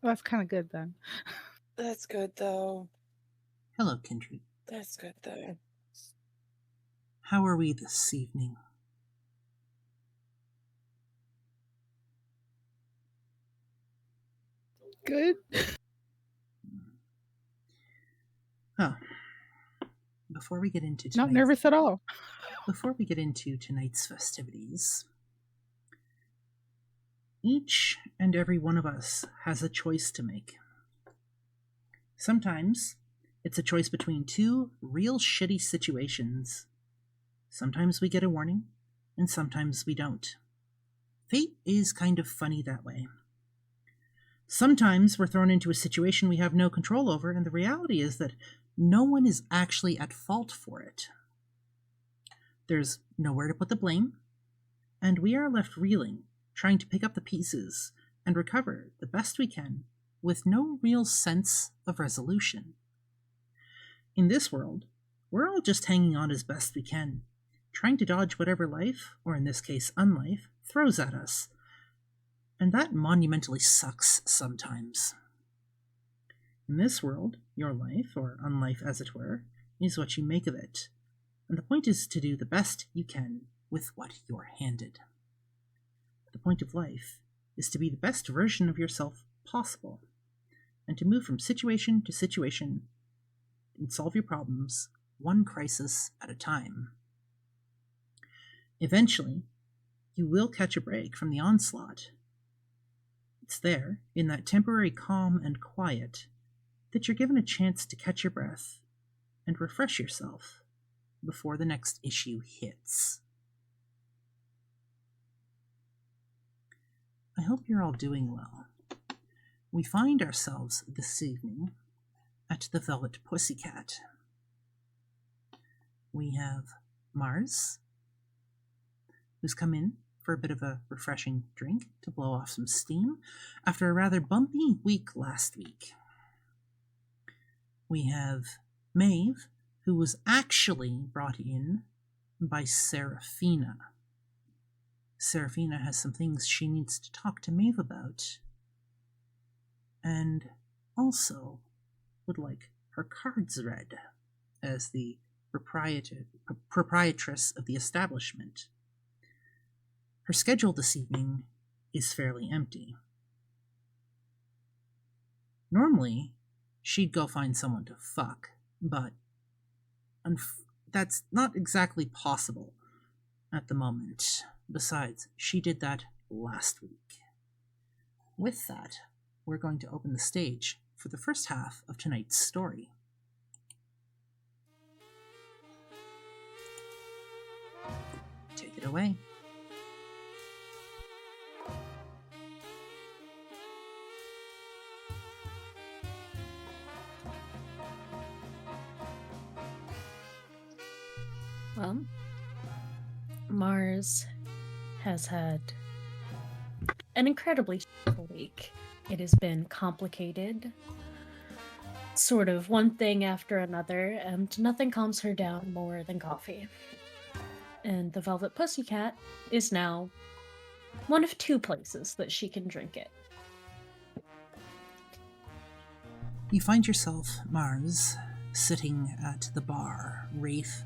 Well, that's kind of good then. That's good, though. Hello, Kindred. That's good, though. How are we this evening? Good. Oh, before we get into Not nervous at all. tonight's festivities, each and every one of us has a choice to make. Sometimes it's a choice between two real shitty situations. Sometimes we get a warning, and sometimes we don't. Fate is kind of funny that way. Sometimes we're thrown into a situation we have no control over, and the reality is that no one is actually at fault for it. There's nowhere to put the blame, and we are left reeling, trying to pick up the pieces and recover the best we can with no real sense of resolution. In this world, we're all just hanging on as best we can, trying to dodge whatever life, or in this case unlife, throws at us. And that monumentally sucks sometimes. In this world, your life, or unlife as it were, is what you make of it, and the point is to do the best you can with what you're handed. The point of life is to be the best version of yourself possible, and to move from situation to situation and solve your problems one crisis at a time. Eventually, you will catch a break from the onslaught. It's there, in that temporary calm and quiet, that you're given a chance to catch your breath and refresh yourself before the next issue hits. I hope you're all doing well. We find ourselves this evening at the Velvet Pussycat. We have Mars, who's come in for a bit of a refreshing drink to blow off some steam after a rather bumpy week last week. We have Maeve, who was actually brought in by Serafina. Serafina has some things she needs to talk to Maeve about, and also would like her cards read as the proprietress of the establishment. Her schedule this evening is fairly empty. Normally, she'd go find someone to fuck, but that's not exactly possible at the moment. Besides, she did that last week. With that, we're going to open the stage for the first half of tonight's story. Take it away. Well, Mars has had an incredibly stressful week. It has been complicated, sort of one thing after another, and nothing calms her down more than coffee. And the Velvet Pussycat is now one of two places that she can drink it. You find yourself, Mars, sitting at the bar, Wraith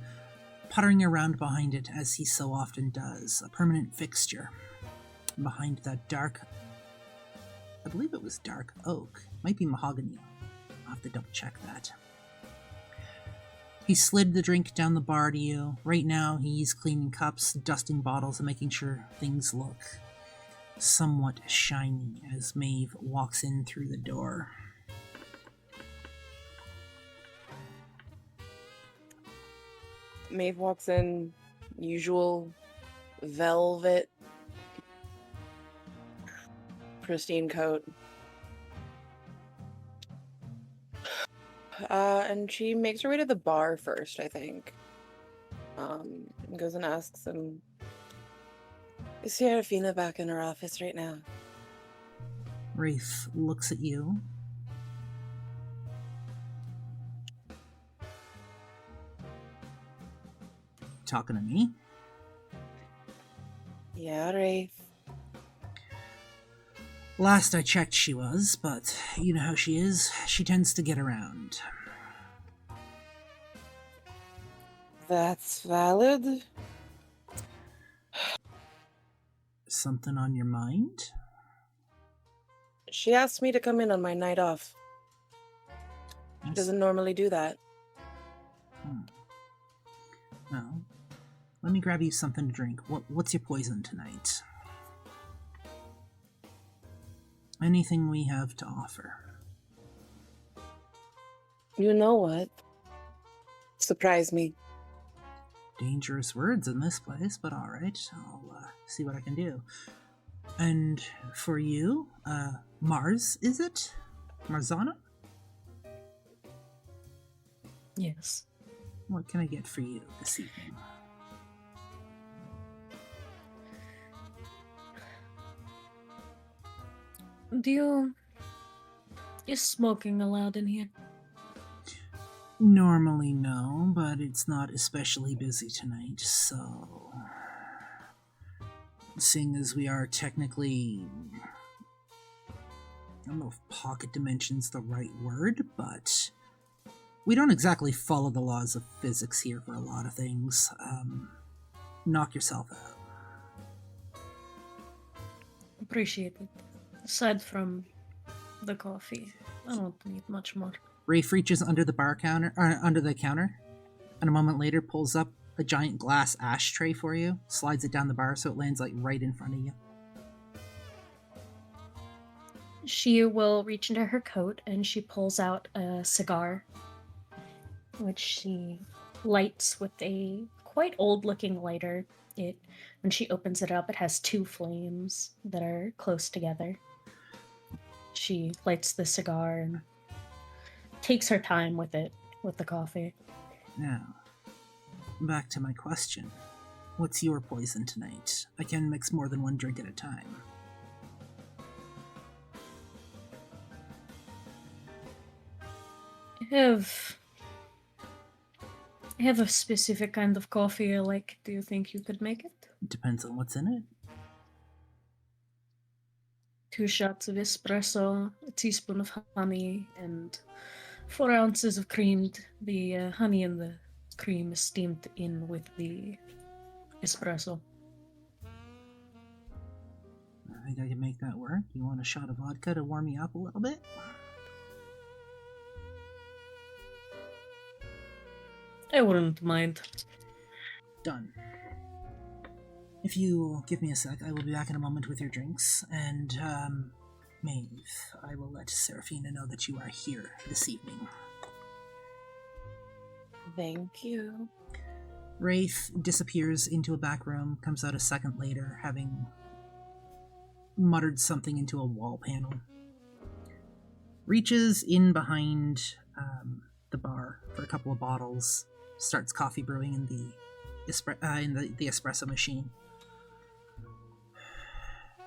puttering around behind it as he so often does, a permanent fixture. Behind that dark, I believe it was dark oak, might be mahogany. I'll have to double check that. He slid the drink down the bar to you. Right now, he's cleaning cups, dusting bottles, and making sure things look somewhat shiny as Maeve walks in through the door. Maeve walks in, usual velvet, pristine coat. And she makes her way to the bar first, I think. And goes and asks him, is Serafina back in her office right now? Wraith looks at you. Talking to me? Yeah, Wraith. Last I checked she was, but you know how she is. She tends to get around. That's valid. Something on your mind? She asked me to come in on my night off. She Yes. doesn't normally do that. Well, let me grab you something to drink. What's your poison tonight? Anything we have to offer? You know what? Surprise me. Dangerous words in this place, but alright. I'll see what I can do. And for you, Mars, is it? Marzana? Yes. What can I get for you this evening? Is smoking allowed in here? Normally no, but it's not especially busy tonight, so... Seeing as we are technically... I don't know if pocket dimension's the right word, but... We don't exactly follow the laws of physics here for a lot of things. Knock yourself out. Appreciate it. Aside from the coffee, I don't need much more. Rafe reaches under the counter, and a moment later pulls up a giant glass ashtray for you, slides it down the bar so it lands like right in front of you. She will reach into her coat and she pulls out a cigar, which she lights with a quite old-looking lighter. When she opens it up, it has two flames that are close together. She lights the cigar and takes her time with it, with the coffee. Now, back to my question. What's your poison tonight? I can mix more than one drink at a time. I have a specific kind of coffee I like. Do you think you could make it? Depends on what's in it. 2 shots of espresso, a teaspoon of honey, and 4 ounces of cream. The honey and the cream is steamed in with the espresso. I think I can make that work. You want a shot of vodka to warm me up a little bit? I wouldn't mind. Done. If you give me a sec, I will be back in a moment with your drinks, and, Maeve, I will let Serafina know that you are here this evening. Thank you. Rafe disappears into a back room, comes out a second later, having muttered something into a wall panel. Reaches in behind the bar for a couple of bottles, starts coffee brewing in the espresso machine.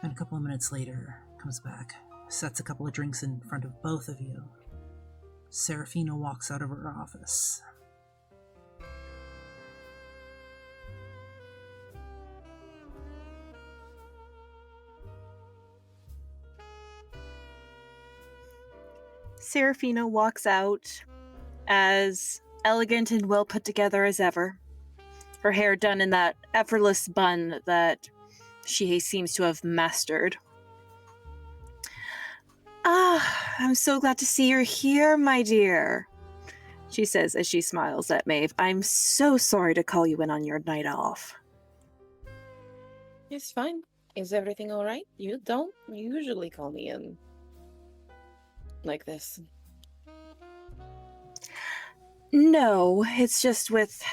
And a couple of minutes later, comes back, sets a couple of drinks in front of both of you. Serafina walks out of her office. Serafina walks out as elegant and well put together as ever. Her hair done in that effortless bun that she seems to have mastered. I'm so glad to see you're here, my dear, she says as she smiles at Maeve. I'm so sorry to call you in on your night off. It's fine. Is everything all right? You don't usually call me in like this. No, it's just with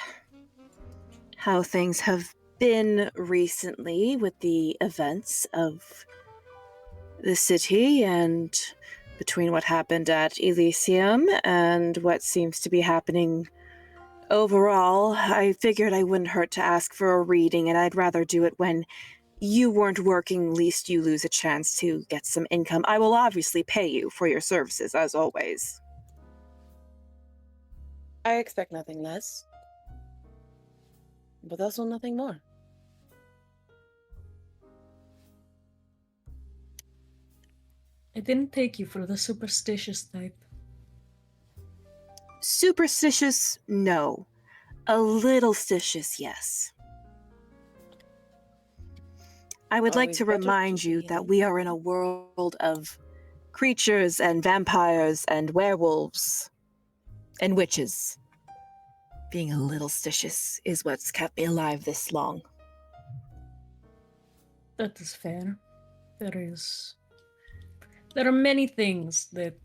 how things have been recently with the events of the city and between what happened at Elysium and what seems to be happening overall. I figured I wouldn't hurt to ask for a reading, and I'd rather do it when you weren't working, least you lose a chance to get some income. I will obviously pay you for your services, as always. I expect nothing less, but also nothing more. I didn't take you for the superstitious type. Superstitious, no. A little stitious, yes. I would like Always to better remind to you be that in. we are in a world of creatures and vampires and werewolves and witches. Being a little stitious is what's kept me alive this long. That is fair. There are many things that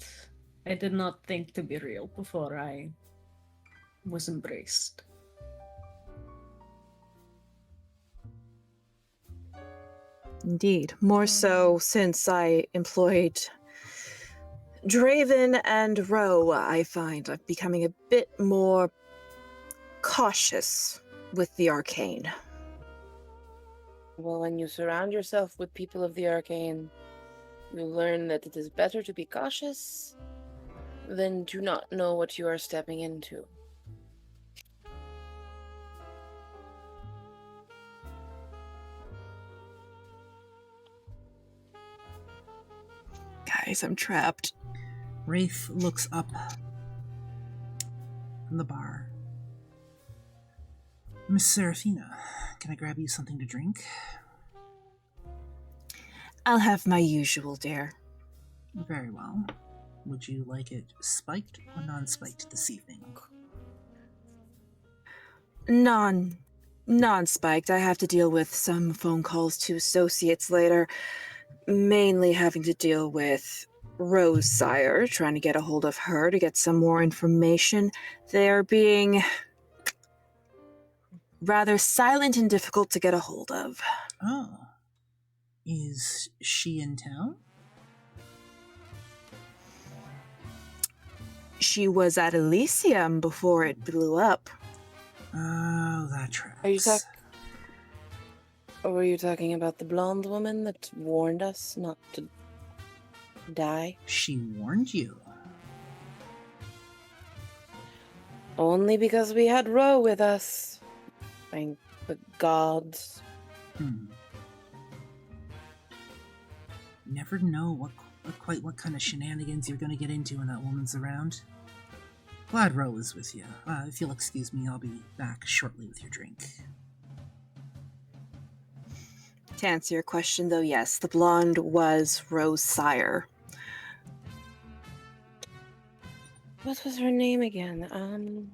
I did not think to be real before I was embraced. Indeed. More so since I employed Draven and Roe, I find I'm becoming a bit more cautious with the arcane. Well, when you surround yourself with people of the arcane, you learn that it is better to be cautious than to not know what you are stepping into. Guys, I'm trapped. Wraith looks up from the bar. Miss Serafina, can I grab you something to drink? I'll have my usual, dear. Very well. Would you like it spiked or non-spiked this evening? Non-spiked. I have to deal with some phone calls to associates later, mainly having to deal with Rose Sire, trying to get a hold of her to get some more information. They're being rather silent and difficult to get a hold of. Oh. Is she in town? She was at Elysium before it blew up. Oh, that tracks. Are you Or were you talking about the blonde woman that warned us not to die? She warned you. Only because we had Ro with us. Thank the gods. Never know quite what kind of shenanigans you're going to get into when that woman's around. Glad Ro is with you. If you'll excuse me, I'll be back shortly with your drink. To answer your question, though, yes, the blonde was Rose Sire. What was her name again?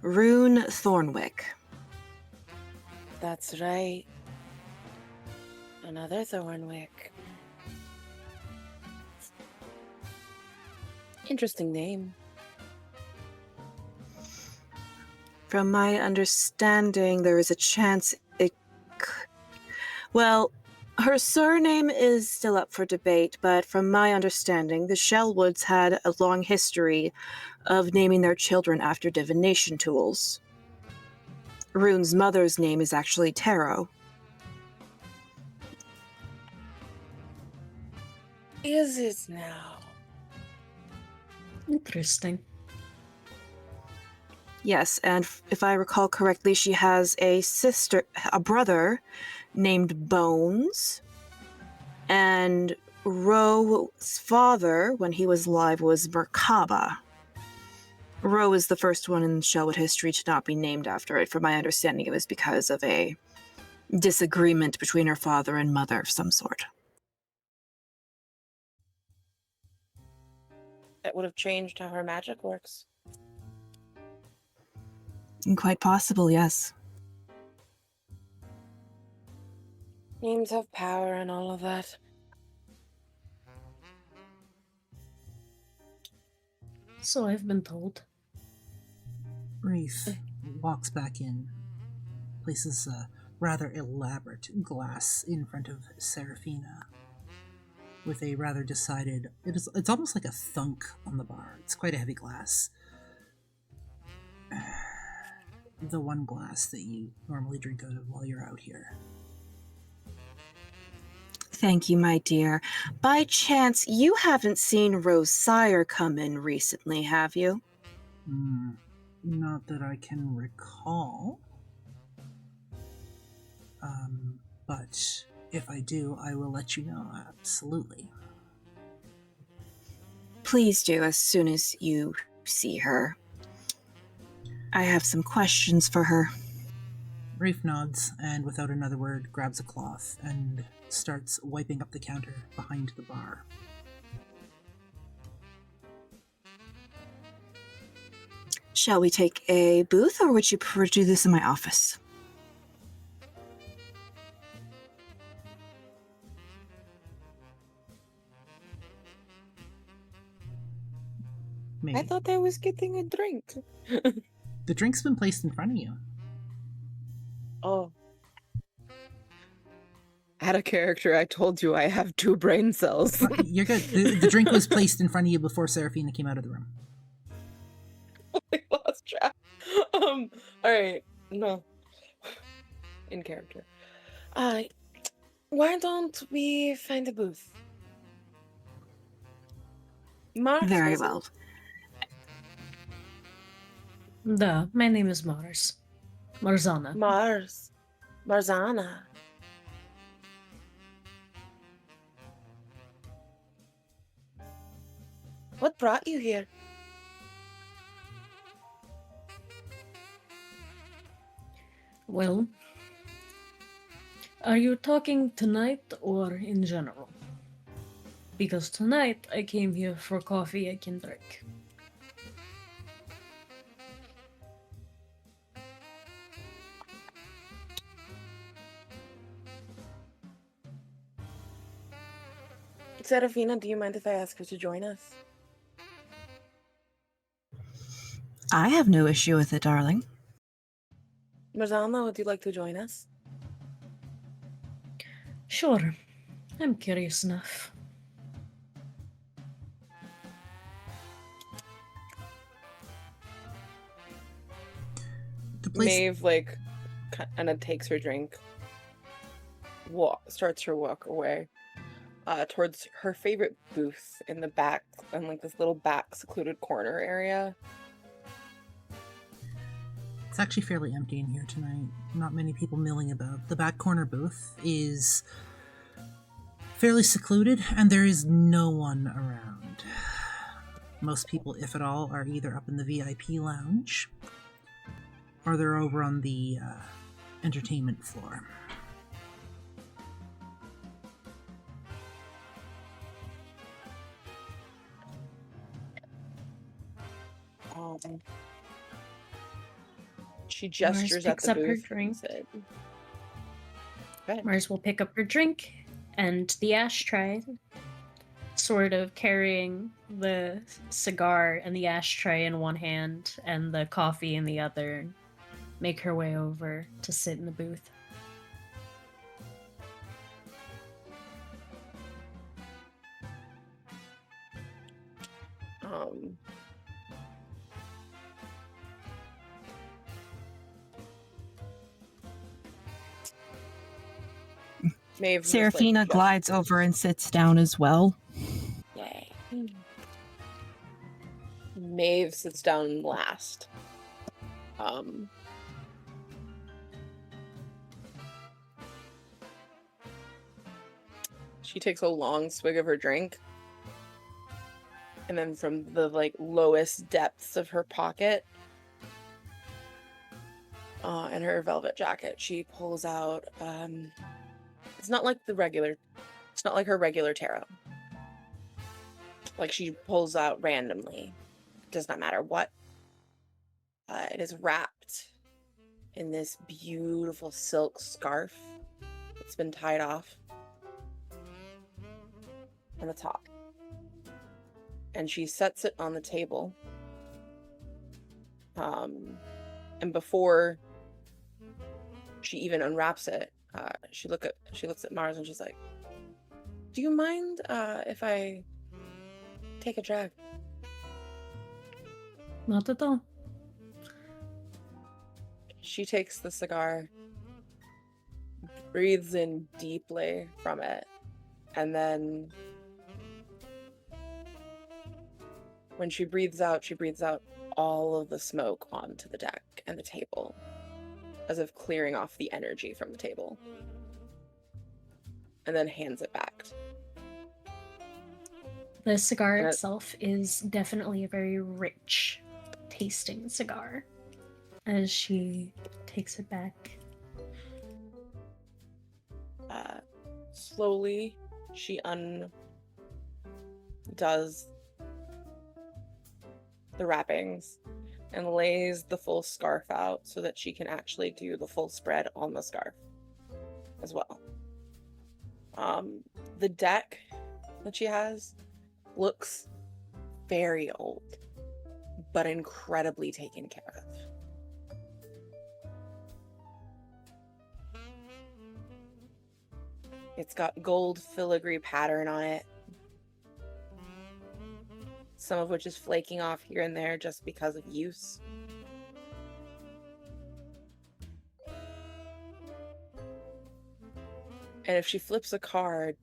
Rune Thornwick. That's right. Another Thornwick. Interesting name. From my understanding, there is a chance well, her surname is still up for debate, but from my understanding, the Shellwoods had a long history of naming their children after divination tools. Rune's mother's name is actually Tarot. Is it now? Interesting. Yes, and if I recall correctly, she has a brother named Bones, and Ro's father, when he was alive, was Merkaba. Ro is the first one in Shellwood history to not be named after it. From my understanding, it was because of a disagreement between her father and mother of some sort. That would have changed how her magic works. Quite possible, yes. Names have power and all of that. So I've been told. Wraith walks back in, places a rather elaborate glass in front of Serafina, with a rather decided... It's almost like a thunk on the bar. It's quite a heavy glass. The one glass that you normally drink out of while you're out here. Thank you, my dear. By chance, you haven't seen Rose Sire come in recently, have you? Not that I can recall. but if I do, I will let you know, absolutely. Please do as soon as you see her. I have some questions for her. Rafe nods and, without another word, grabs a cloth and starts wiping up the counter behind the bar. Shall we take a booth, or would you prefer to do this in my office? Maybe. I thought I was getting a drink. The drink's been placed in front of you. Oh. Out of character, I told you I have 2 brain cells. You're good. The drink was placed in front of you before Serafina came out of the room. I lost track. Alright. No. In character. Why don't we find a booth? Mars Very was it? well. My name is Mars. Marzana. Marzana. What brought you here? Well, are you talking tonight or in general? Because tonight I came here for coffee I can drink. Serafina, do you mind if I ask her to join us? I have no issue with it, darling. Marzana, would you like to join us? Sure, I'm curious enough. The place. Maeve, like, kind of takes her drink, starts her walk away towards her favorite booth in the back, in like this little back secluded corner area. It's actually fairly empty in here tonight. Not many people milling about. The back corner booth is fairly secluded, and there is no one around. Most people, if at all, are either up in the VIP lounge or they're over on the entertainment floor. She gestures at picks the up her booth and drink. said, "Go ahead." Mars will pick up her drink and the ashtray, sort of carrying the cigar and the ashtray in one hand and the coffee in the other, make her way over to sit in the booth. Maeve just, Serafina like, glides over and sits down as well. Yay. Maeve sits down last. She takes a long swig of her drink, and then from the like lowest depths of her pocket, in her velvet jacket, she pulls out it's not like her regular tarot. Like, she pulls out randomly. Does not matter what. It is wrapped in this beautiful silk scarf. It's been tied off on the top. And she sets it on the table. And before she even unwraps it, she looks at Mars and she's like, "Do you mind if I take a drag?" Not at all. She takes the cigar, breathes in deeply from it, and then when she breathes out all of the smoke onto the deck and the table, as if clearing off the energy from the table. and then hands it back. The cigar And itself is definitely a very rich tasting cigar as she takes it back. Slowly, she undoes the wrappings and lays the full scarf out so that she can actually do the full spread on the scarf as well. The deck that she has looks very old, but incredibly taken care of. It's got gold filigree pattern on it, some of which is flaking off here and there just because of use. And if she flips a card,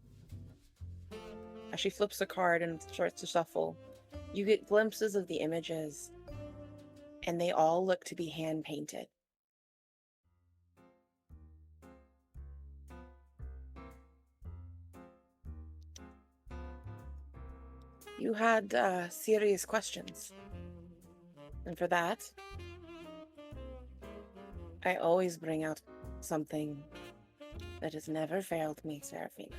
as she flips a card and starts to shuffle, you get glimpses of the images, and they all look to be hand-painted. You had serious questions. And for that, I always bring out something that has never failed me, Serafina.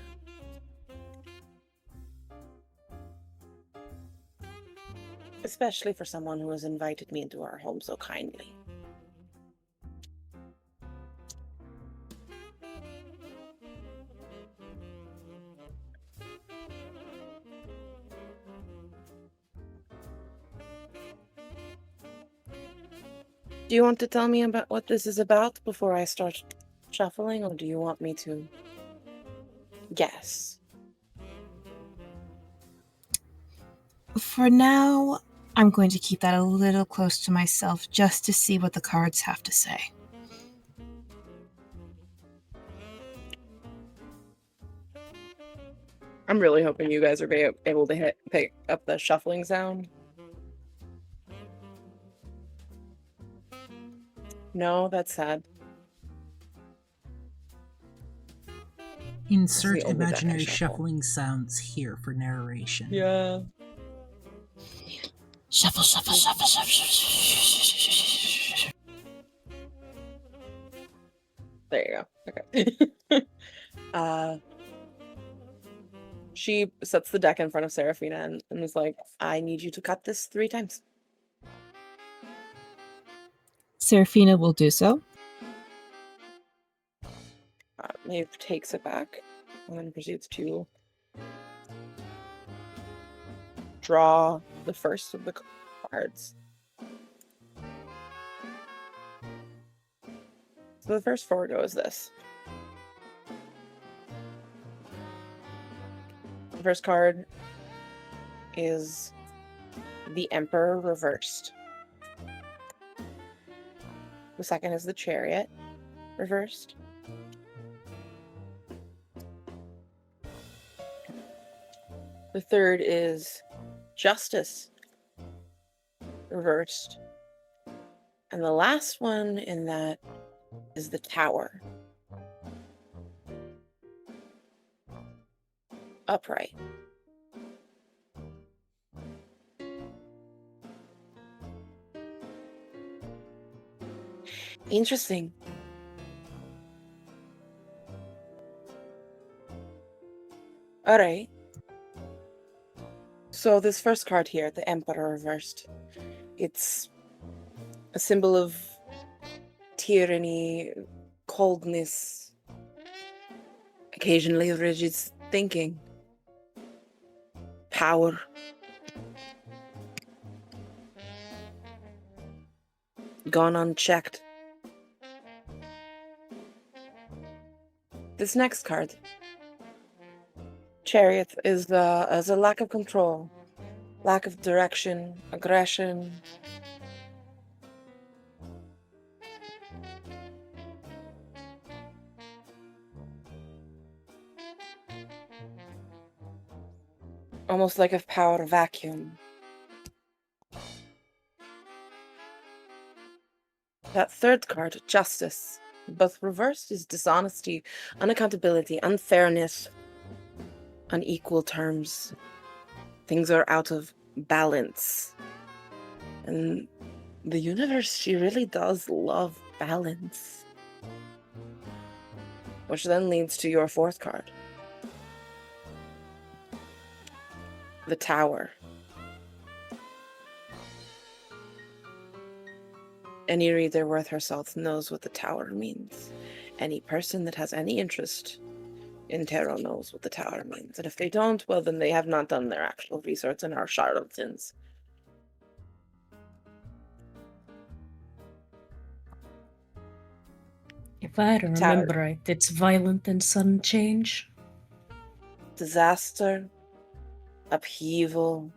Especially for someone who has invited me into our home so kindly. Do you want to tell me about what this is about before I start shuffling, or do you want me to guess? For now, I'm going to keep that a little close to myself just to see what the cards have to say. I'm really hoping you guys are able to pick up the shuffling sound. No, that's sad. Insert the only deck I imaginary shuffle. shuffling sounds here for narration. Yeah. Shuffle, shuffle, shuffle, shuffle, shuffle. There you go. Okay. She sets the deck in front of Serafina and is like, I need you to cut this 3 times. Serafina will do so. Maeve takes it back and then proceeds to draw the first of the cards. So the first 4 goes this. The first card is the Emperor reversed. The second is the Chariot reversed. The third is Justice reversed. And the last one in that is the Tower upright. Interesting. All right. So this first card here, the Emperor reversed, it's a symbol of tyranny, coldness, occasionally rigid thinking, power. Gone unchecked. This next card, Chariot, is a lack of control, lack of direction, aggression. Almost like a power vacuum. That third card, Justice, both reversed, is dishonesty, unaccountability, unfairness, unequal terms. Things are out of balance. And the universe, she really does love balance. Which then leads to your fourth card. The Tower. Any reader worth her salt knows what the Tower means. Any person that has any interest in tarot knows what the Tower means. And if they don't, well, then they have not done their actual research and are charlatans. If I Tower. remember right, it's violent and sudden change. Disaster. Upheaval.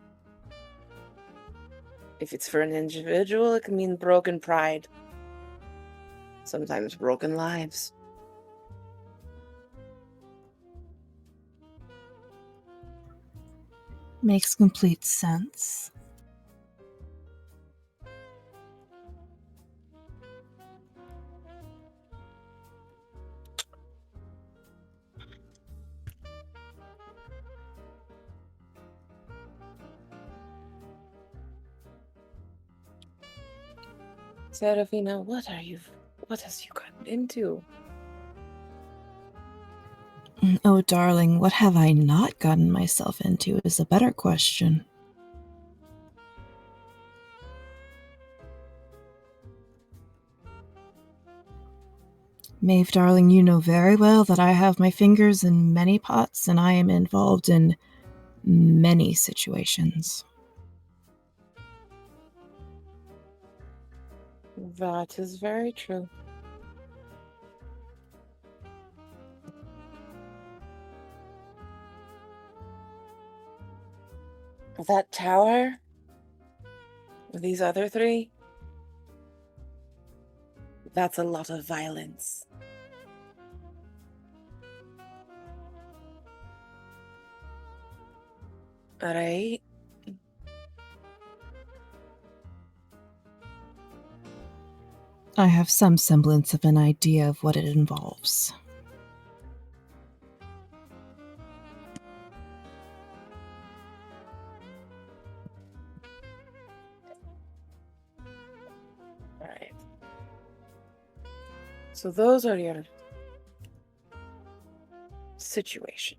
If it's for an individual, it can mean broken pride. Sometimes broken lives. Makes complete sense. Serafina, what has you gotten into? Oh, darling, what have I not gotten myself into is a better question. Maeve, darling, you know very well that I have my fingers in many pots and I am involved in many situations. That is very true. That tower? With these other three? That's a lot of violence. Alright. I have some semblance of an idea of what it involves. Alright. So those are your situation.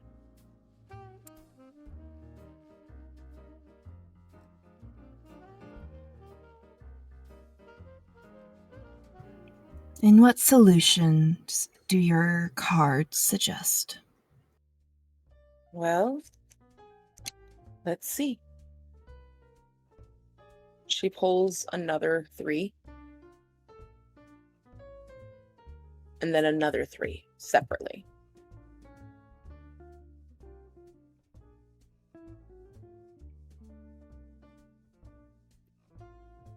And what solutions do your cards suggest? Well, let's see. She pulls another 3. And then another 3 separately.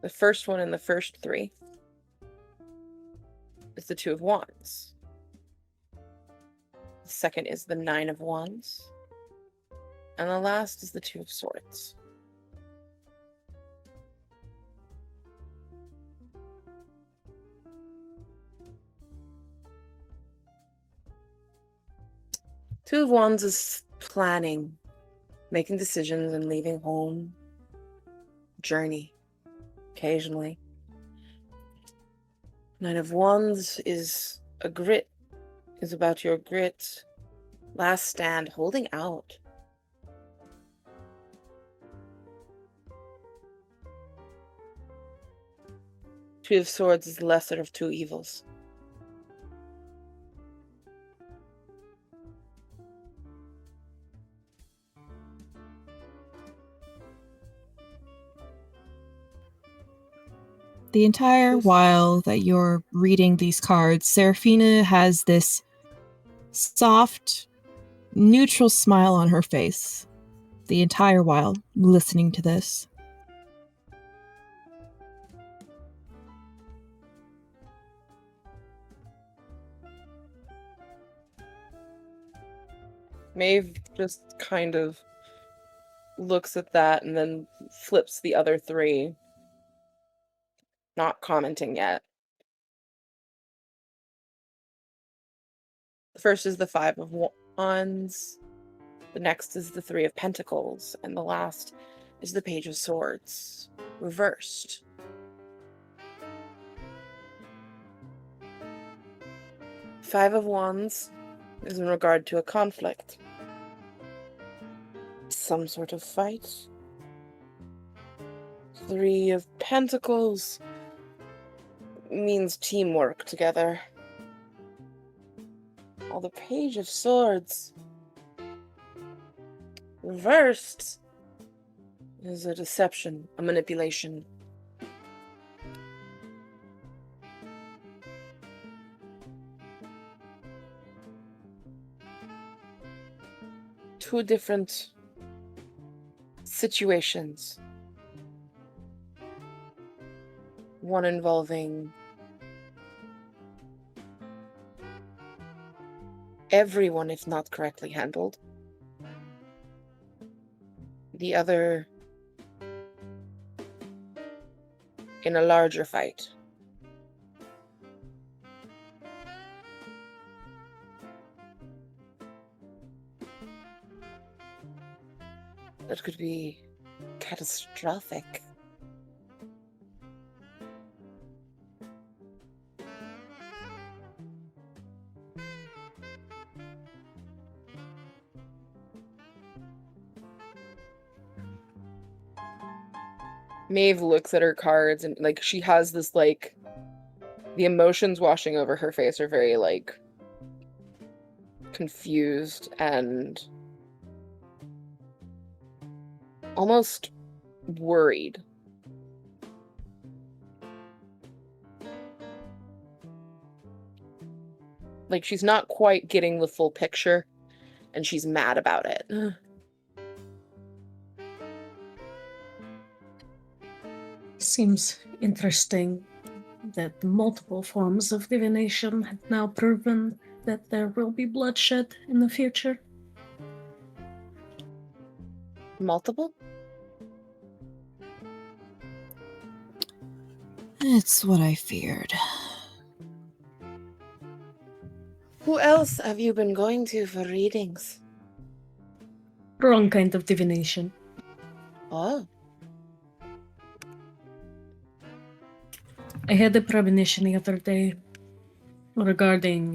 The first one in the first 3 is the 2 of Wands. The second is the 9 of Wands. And the last is the 2 of Swords. Two of Wands is planning, making decisions and leaving home. Journey, occasionally. 9 of Wands is a grit, is about your grit. Last stand, holding out. Two of Swords is the lesser of two evils. The entire while that you're reading these cards, Serafina has this soft, neutral smile on her face. The entire while listening to this. Maeve just kind of looks at that and then flips the other 3. Not commenting yet. The first is the 5 of Wands. The next is the Three of Pentacles, and the last is the Page of Swords, reversed. Five of Wands is in regard to a conflict. Some sort of fight. Three of Pentacles means teamwork together. While the Page of Swords reversed is a deception, a manipulation. Two different situations. One involving everyone if not correctly handled. The other in a larger fight. That could be catastrophic. Maeve looks at her cards and like she has this like the emotions washing over her face are very like confused and almost worried. Like she's not quite getting the full picture and she's mad about it. Seems interesting that multiple forms of divination have now proven that there will be bloodshed in the future. Multiple? It's what I feared. Who else have you been going to for readings? Wrong kind of divination. Oh. I had a premonition the other day regarding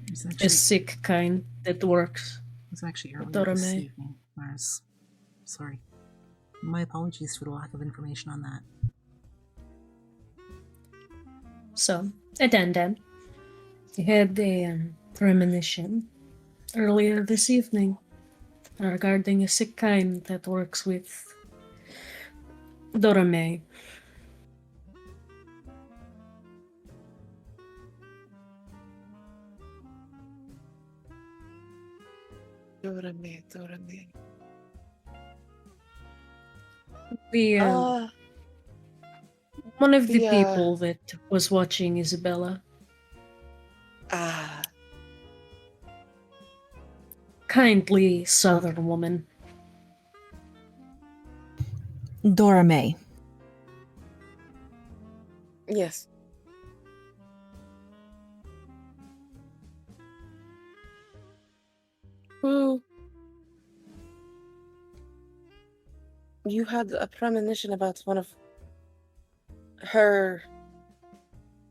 It's a actually, sick kind that works. it's actually earlier Dora this May. evening, Mars. Sorry. My apologies for the lack of information on that. So, addendum. I had a premonition earlier this evening regarding a sick kind that works with Dora May. Dora May. The one of the Yeah. people that was watching Isabella. Kindly southern woman. Dora May. Yes. Who? You had a premonition about one of her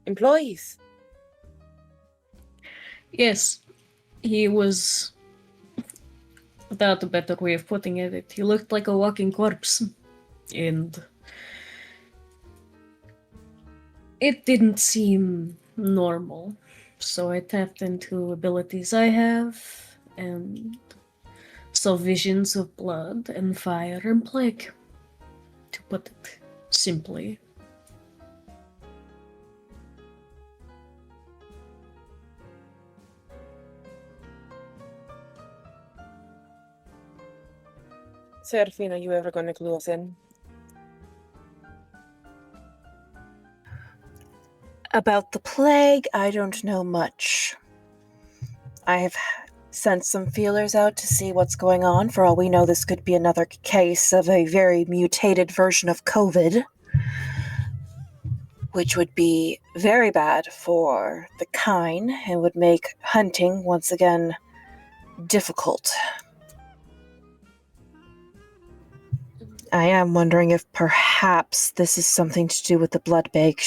employees. Yes, he was, without a better way of putting it, he looked like a walking corpse. And it didn't seem normal. So I tapped into abilities I have and saw visions of blood and fire and plague, to put it simply. Serafina, you ever gonna clue us in? About the plague, I don't know much. I have sent some feelers out to see what's going on. For all we know, this could be another case of a very mutated version of COVID, which would be very bad for the kine and would make hunting once again difficult. I am wondering if perhaps this is something to do with the blood bank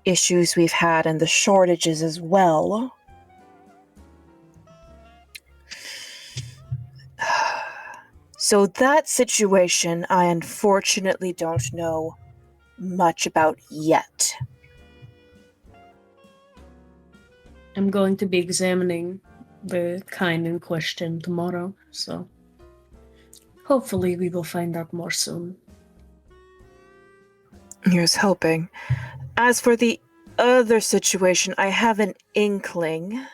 issues we've had and the shortages as well. So that situation I unfortunately don't know much about yet. I'm going to be examining the kind in question tomorrow, so hopefully we will find out more soon. Here's hoping. As for the other situation, I have an inkling,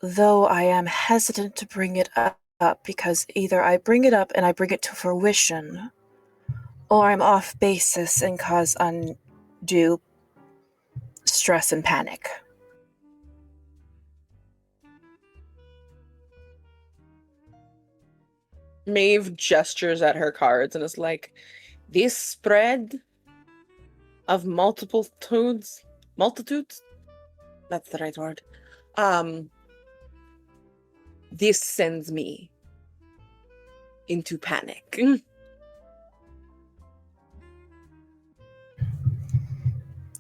though I am hesitant to bring it up because either I bring it up and I bring it to fruition, or I'm off basis and cause undue stress and panic. Maeve gestures at her cards and is like, this spread of multitudes, that's the right word. This sends me into panic.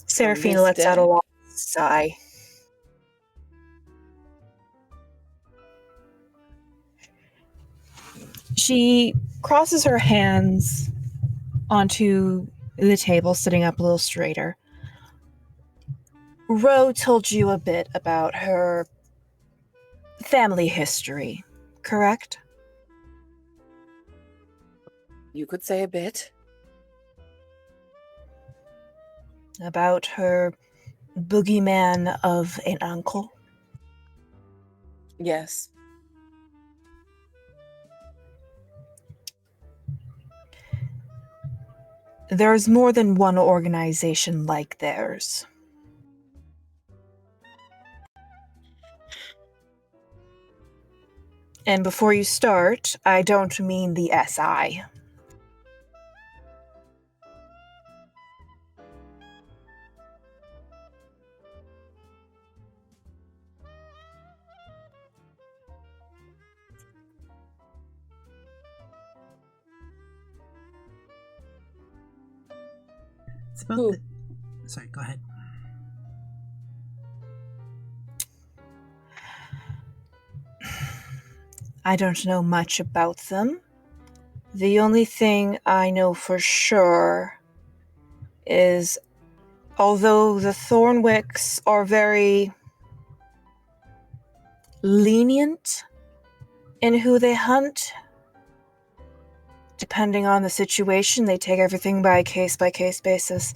Serafina lets out a long sigh. She crosses her hands onto the table, sitting up a little straighter. Ro told you a bit about her family history, correct? You could say a bit. About her boogeyman of an uncle? Yes. There's more than one organization like theirs. And before you start, I don't mean the SI. It's about Who? Sorry, go ahead. I don't know much about them. The only thing I know for sure is, although the Thornwicks are very lenient in who they hunt, depending on the situation, they take everything by case basis.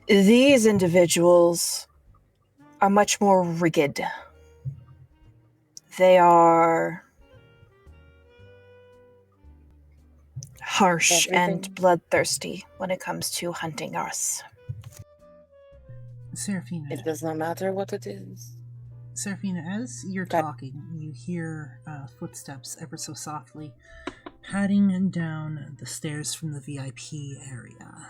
These individuals are much more rigid. They are harsh and bloodthirsty when it comes to hunting us. Serafina. It does not matter what it is. Serafina, as you're talking, you hear footsteps ever so softly padding down the stairs from the VIP area.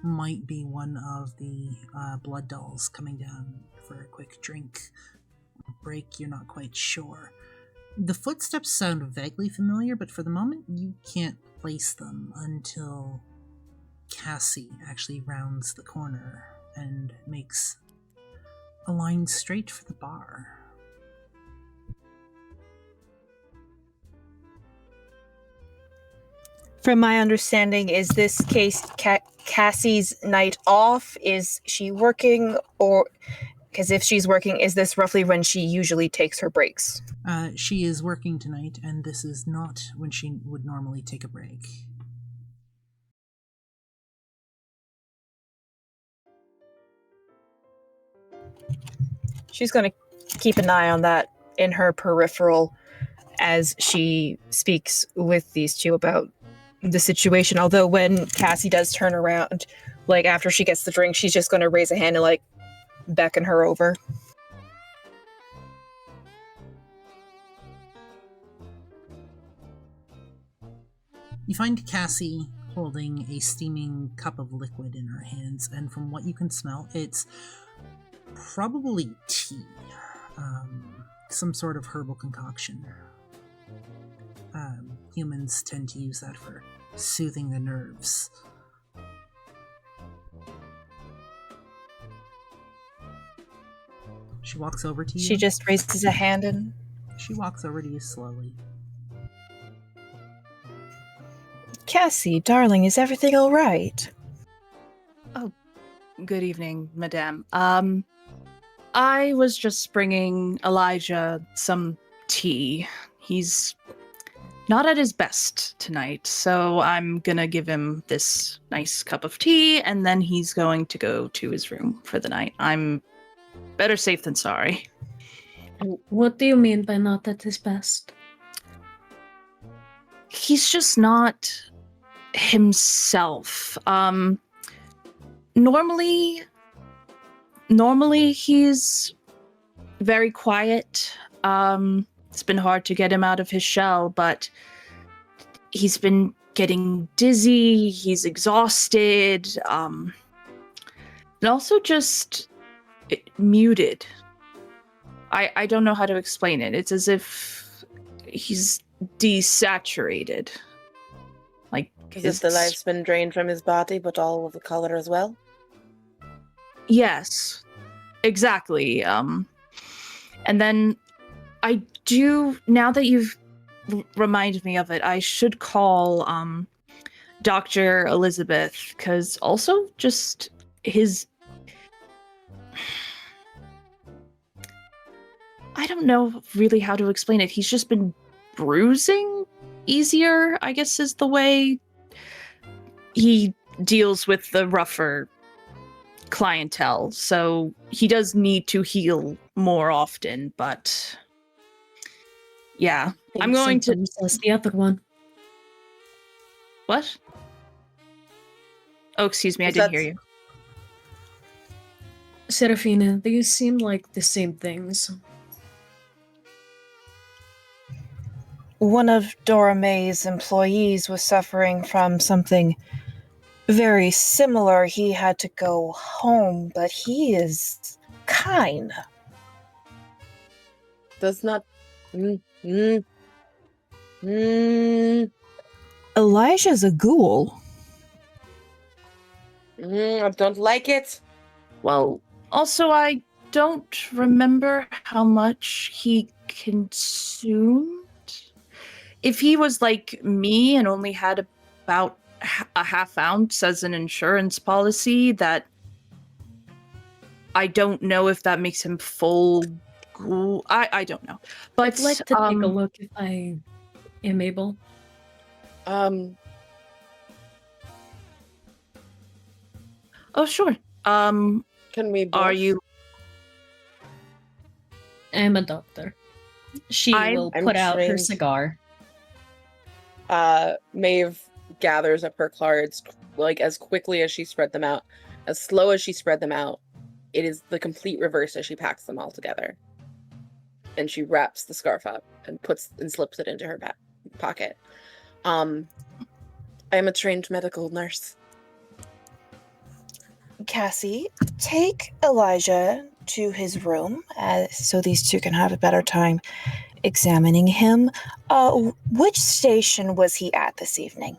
Might be one of the blood dolls coming down for a quick drink break, you're not quite sure. The footsteps sound vaguely familiar, but for the moment you can't place them until Cassie actually rounds the corner and makes a line straight for the bar. From my understanding, is this case Cassie's night off? Is she working, or because if she's working, is this roughly when she usually takes her breaks? She is working tonight, and this is not when she would normally take a break. She's going to keep an eye on that in her peripheral as she speaks with these two about the situation. Although when Cassie does turn around, like after she gets the drink, she's just going to raise a hand and like beckon her over. You find Cassie holding a steaming cup of liquid in her hands, and from what you can smell, it's Probably tea. Some sort of herbal concoction. Humans tend to use that for soothing the nerves. She walks over to you. She just raises a hand and... She walks over to you slowly. Cassie, darling, is everything all right? Good evening, madame. I was just bringing Elijah some tea. He's not at his best tonight, so I'm gonna give him this nice cup of tea, and then he's going to go to his room for the night. I'm better safe than sorry. What do you mean by not at his best? He's just not himself. Normally he's very quiet. It's been hard to get him out of his shell, but he's been getting dizzy, he's exhausted, and also just muted. I don't know how to explain it. It's as if he's desaturated. Like, As if the life's been drained from his body, but all of the color as well? Yes, exactly. And then I do, now that you've reminded me of it, I should call Dr. Elizabeth, because also just his... I don't know really how to explain it. He's just been bruising easier, I guess is the way he deals with the rougher clientele. So he does need to heal more often, but yeah. I'm going to... As the other one. What? Oh, excuse me, I didn't hear you. Serafina, these seem like the same things. One of Dora May's employees was suffering from something very similar. He had to go home, but he is kind. Does not... Elijah's a ghoul. I don't like it. Well, also, I don't remember how much he consumed. If he was like me and only had about a half ounce as an insurance policy, that I don't know if that makes him full ghoul. I don't know. But I'd like to take a look if I am able. Um, Oh, sure. can we both? Are you... I'm a doctor. She will I'm put out her trained. cigar. Maeve gathers up her cards like as quickly as she spread them out, as slow as she spread them out. It is the complete reverse as she packs them all together. And she wraps the scarf up and slips it into her pocket. I am a trained medical nurse. Cassie, take Elijah to his room so these two can have a better time examining him. Which station was he at this evening?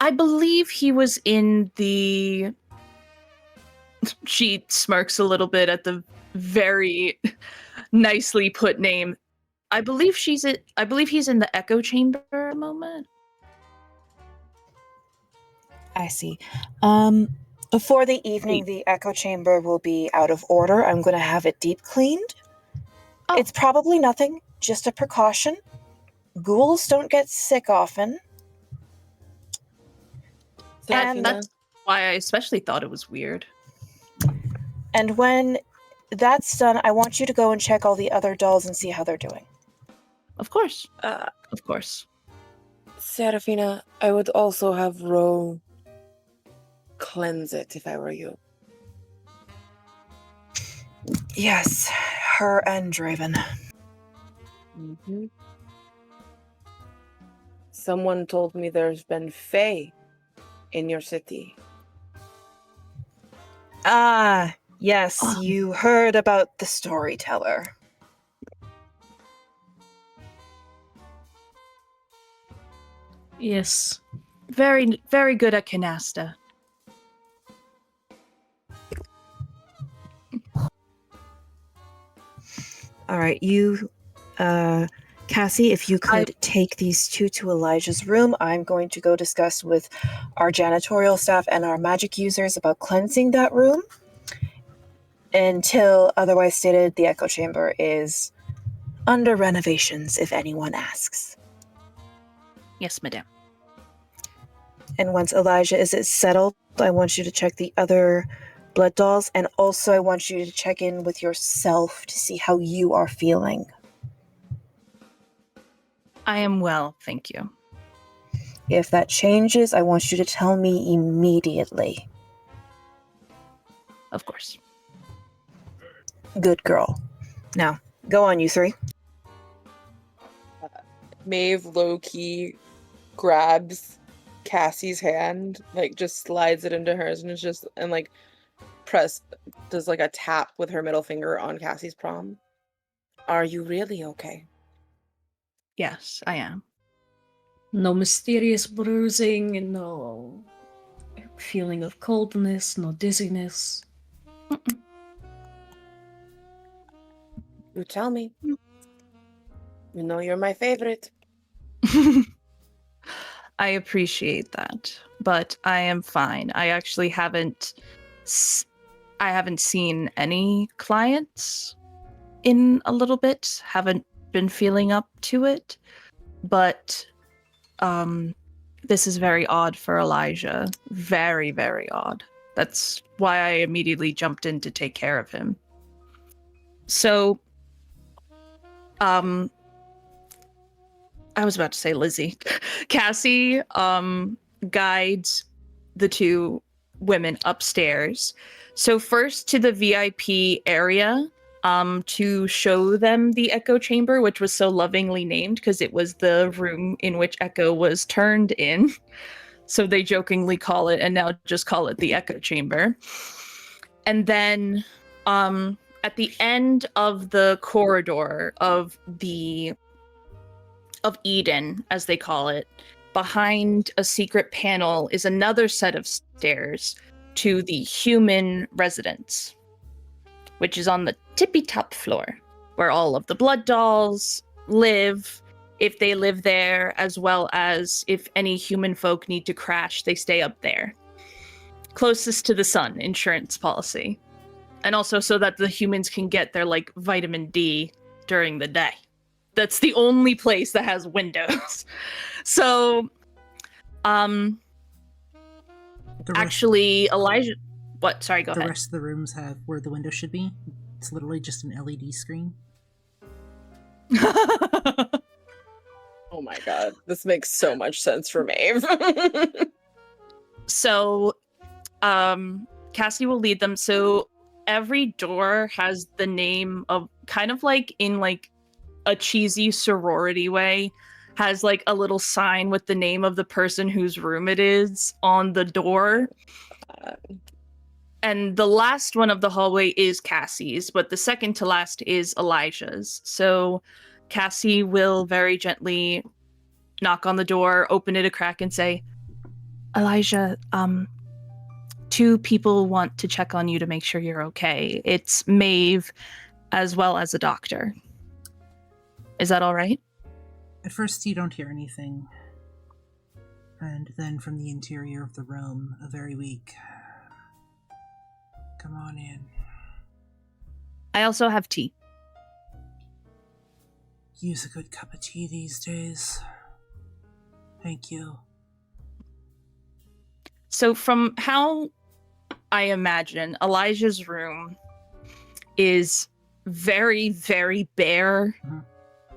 I believe he was in the... She smirks a little bit at the very nicely put name. I believe he's in the echo chamber at the moment. I see. For the evening, the echo chamber will be out of order. I'm going to have it deep cleaned. Oh. It's probably nothing, just a precaution. Ghouls don't get sick often. That's why I especially thought it was weird. And when that's done, I want you to go and check all the other dolls and see how they're doing. Of course. Of course. Serafina, I would also have Ro cleanse it if I were you. Yes, her and Draven. Mm-hmm. Someone told me there's been Fae in your city. Ah, yes, Oh. you heard about the storyteller. Yes. Very, very good at canasta. All right, Cassie, if you could take these two to Elijah's room, I'm going to go discuss with our janitorial staff and our magic users about cleansing that room. Until otherwise stated, the echo chamber is under renovations, if anyone asks. Yes, madame. And once Elijah is settled, I want you to check the other blood dolls, and also I want you to check in with yourself to see how you are feeling. I am well, thank you. If that changes, I want you to tell me immediately. Of course. Good girl. Now, go on, you three. Maeve low-key grabs Cassie's hand, like just slides it into hers and does like a tap with her middle finger on Cassie's palm. Are you really okay? Yes, I am. No mysterious bruising, no feeling of coldness, no dizziness. Mm-mm. You tell me. You know you're my favorite. I appreciate that, but I am fine. I actually haven't seen any clients in a little bit. Haven't been feeling up to it, but this is very odd for Elijah. Very, very odd. That's why I immediately jumped in to take care of him. So, I was about to say Lizzie. Cassie guides the two women upstairs. So first to the VIP area to show them the echo chamber, which was so lovingly named because it was the room in which Echo was turned in. So they jokingly call it, and now just call it the echo chamber. And then at the end of the corridor of Eden, as they call it, behind a secret panel is another set of stairs to the human residence, which is on the tippy top floor, where all of the blood dolls live, if they live there, as well as if any human folk need to crash, they stay up there. Closest to the sun, insurance policy. And also so that the humans can get their, like, vitamin D during the day. That's the only place that has windows. So, actually, Elijah... What? Sorry, go ahead. The rest of the rooms have where the window should be. It's literally just an LED screen. Oh my god, this makes so much sense for Maeve. So, Cassie will lead them. So, every door has the name of, kind of like in like a cheesy sorority way, has like a little sign with the name of the person whose room it is on the door. And the last one of the hallway is Cassie's, but the second to last is Elijah's. So Cassie will very gently knock on the door, open it a crack, and say, Elijah, two people want to check on you to make sure you're okay. It's Maeve, as well as a doctor. Is that all right? At first, you don't hear anything. And then from the interior of the room, a very weak... Come on in. I also have tea. Use a good cup of tea these days. Thank you. So from how I imagine, Elijah's room is very, very bare. Mm-hmm.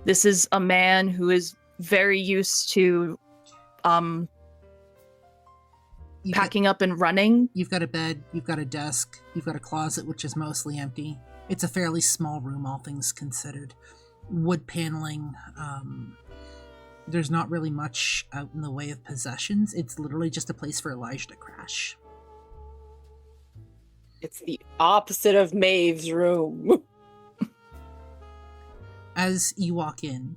This is a man who is very used to packing up and running. You've got a bed, you've got a desk, you've got a closet which is mostly empty. It's a fairly small room, all things considered. Wood paneling. There's not really much out in the way of possessions. It's literally just a place for Elijah to crash. It's the opposite of Maeve's room. As you walk in,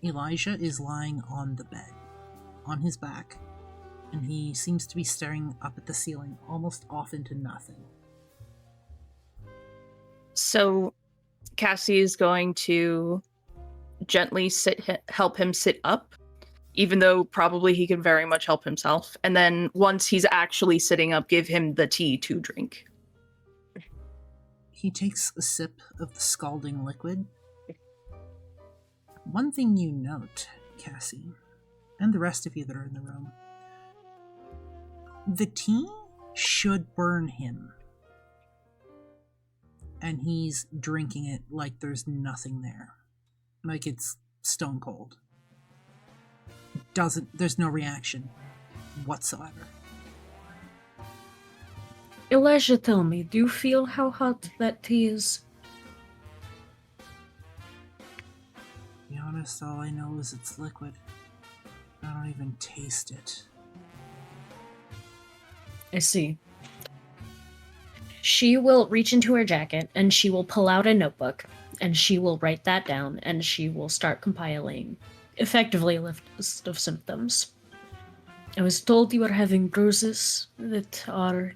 Elijah is lying on the bed, on his back, and he seems to be staring up at the ceiling, almost off into nothing. So Cassie is going to gently help him sit up, even though probably he can very much help himself. And then once he's actually sitting up, give him the tea to drink. He takes a sip of the scalding liquid. One thing you note, Cassie, and the rest of you that are in the room, the tea should burn him. And he's drinking it like there's nothing there. Like it's stone cold. There's no reaction whatsoever. Elijah, tell me, do you feel how hot that tea is? To be honest, all I know is it's liquid. I don't even taste it. I see. She will reach into her jacket and she will pull out a notebook and she will write that down and she will start compiling effectively a list of symptoms. I was told you are having bruises that are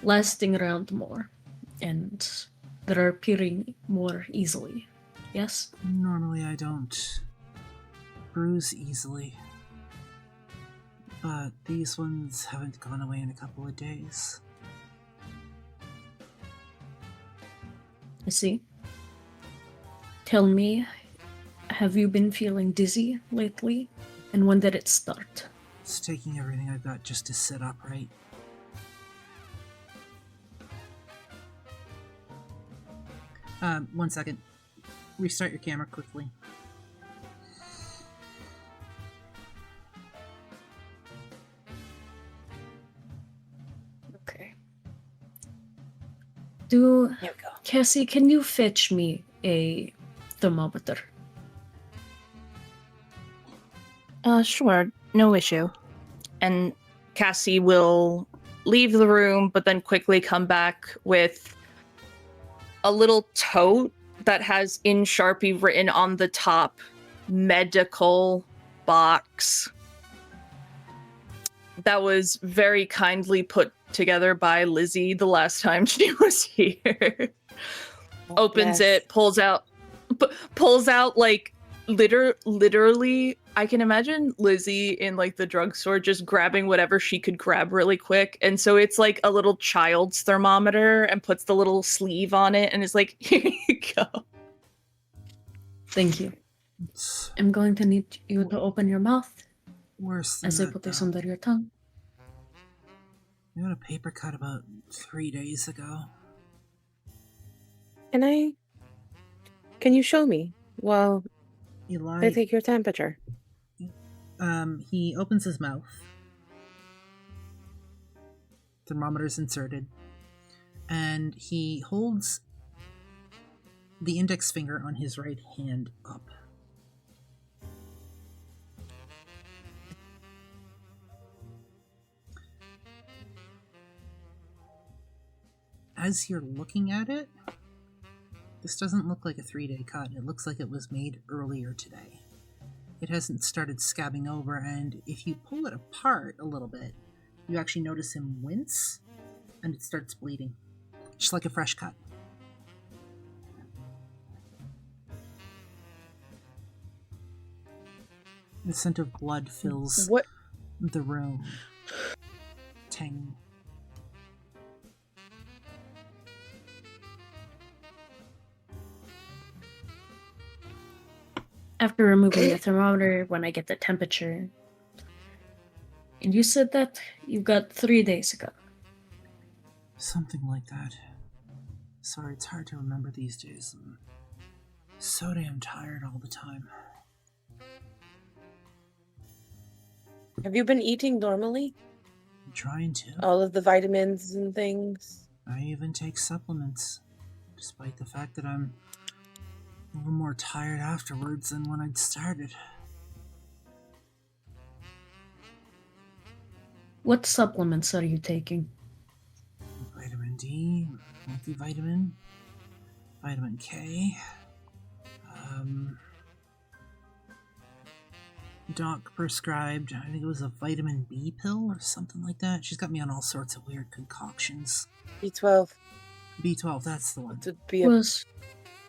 lasting around more and that are appearing more easily. Yes? Normally I don't bruise easily. But these ones haven't gone away in a couple of days. I see. Tell me, have you been feeling dizzy lately? And when did it start? It's taking everything I've got just to sit upright. One second. Restart your camera quickly. Okay. There we go. Cassie, can you fetch me a thermometer? Sure, no issue. And Cassie will leave the room, but then quickly come back with a little tote that has in Sharpie written on the top, medical box. That was very kindly put together by Lizzie the last time she was here. Opens it, pulls out like literally, I can imagine Lizzie in like the drugstore just grabbing whatever she could grab really quick. And so it's like a little child's thermometer and puts the little sleeve on it and is like, here you go. Thank you. I'm going to need you to open your mouth Worse than as I that, put this though. under your tongue. You had a paper cut about 3 days ago. Can you show me while Eli, I take your temperature? he opens his mouth. Thermometer's inserted. And he holds the index finger on his right hand up. As you're looking at it, this doesn't look like a 3-day cut. It looks like it was made earlier today. It hasn't started scabbing over, and if you pull it apart a little bit, you actually notice him wince, and it starts bleeding. Just like a fresh cut. The scent of blood fills What? the room. Tang. After removing the thermometer, when I get the temperature. And you said that you got 3 days ago. Something like that. Sorry, it's hard to remember these days. I'm so damn tired all the time. Have you been eating normally? I'm trying to. All of the vitamins and things? I even take supplements, despite the fact that I'm a little more tired afterwards than when I'd started. What supplements are you taking? D, multivitamin, vitamin K. Doc prescribed, I think it was a vitamin B pill or something like that. She's got me on all sorts of weird concoctions. B12. B12, that's the one. To be a, Was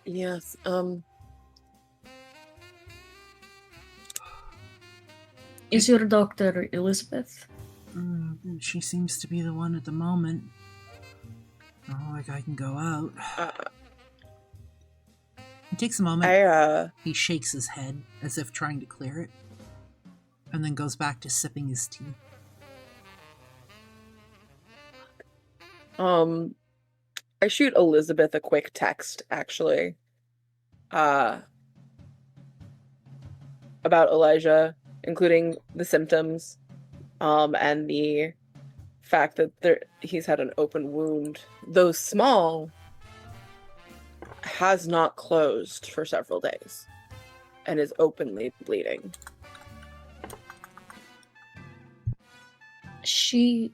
yes. is your doctor Elizabeth? She seems to be the one at the moment. Oh, like I can go out. He takes a moment. He shakes his head as if trying to clear it, and then goes back to sipping his tea. I shoot Elizabeth a quick text, actually. About Elijah, including the symptoms, and the fact that he's had an open wound, though small, has not closed for several days, and is openly bleeding. She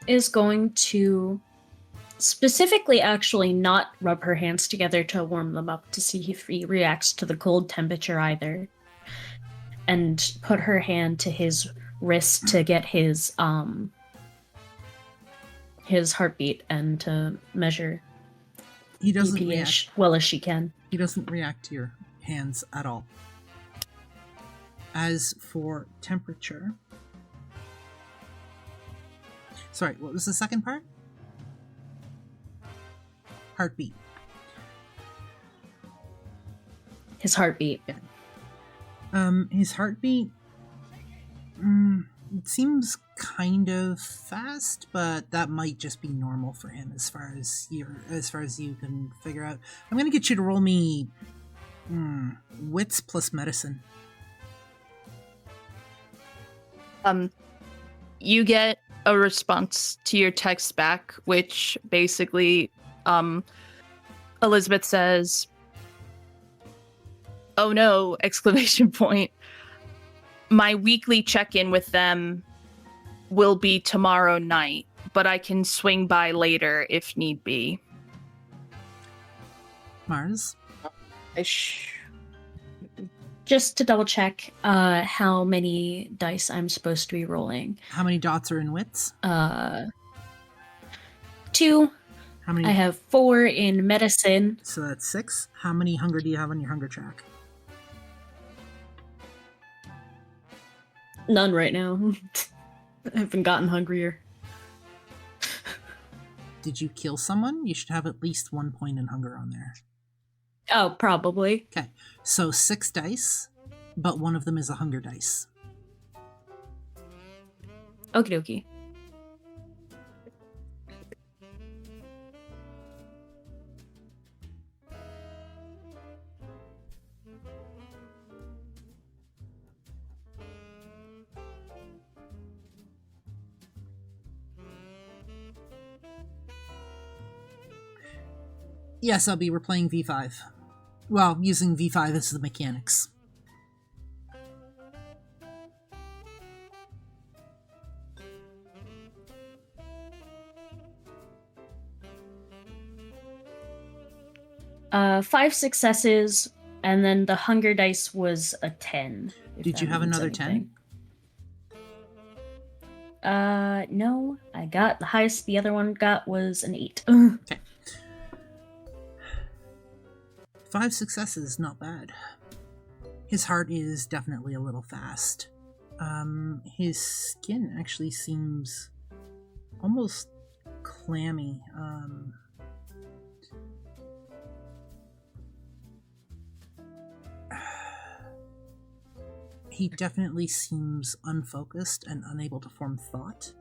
is going to specifically actually not rub her hands together to warm them up to see if he reacts to the cold temperature either, and put her hand to his wrist to get his heartbeat and to measure He doesn't BP react. as well as she can. He doesn't react to your hands at all. As for temperature... Sorry, what was the second part? Heartbeat. His heartbeat. His heartbeat... it seems kind of fast, but that might just be normal for him as far as you can figure out. I'm gonna get you to roll me wits plus medicine. You get a response to your text back, which basically, Elizabeth says, "Oh no!" exclamation point. My weekly check-in with them will be tomorrow night, but I can swing by later if need be. Mars? Just to double check, how many dice I'm supposed to be rolling. How many dots are in wits? 2. How many? I have 4 in medicine. So that's 6. How many hunger do you have on your hunger track? None right now. I haven't gotten hungrier. Did you kill someone? You should have at least 1 point in hunger on there. Oh, probably. Okay, so 6 dice, but one of them is a hunger dice. Okie dokie. Yes, I'll be replaying V5. Well, using V5 as the mechanics. Five successes, and then the hunger dice was a 10. Did you have another 10? No. I got the highest the other one got was an 8. Okay. 5 successes, not bad. His heart is definitely a little fast. His skin actually seems almost clammy. He definitely seems unfocused and unable to form thought.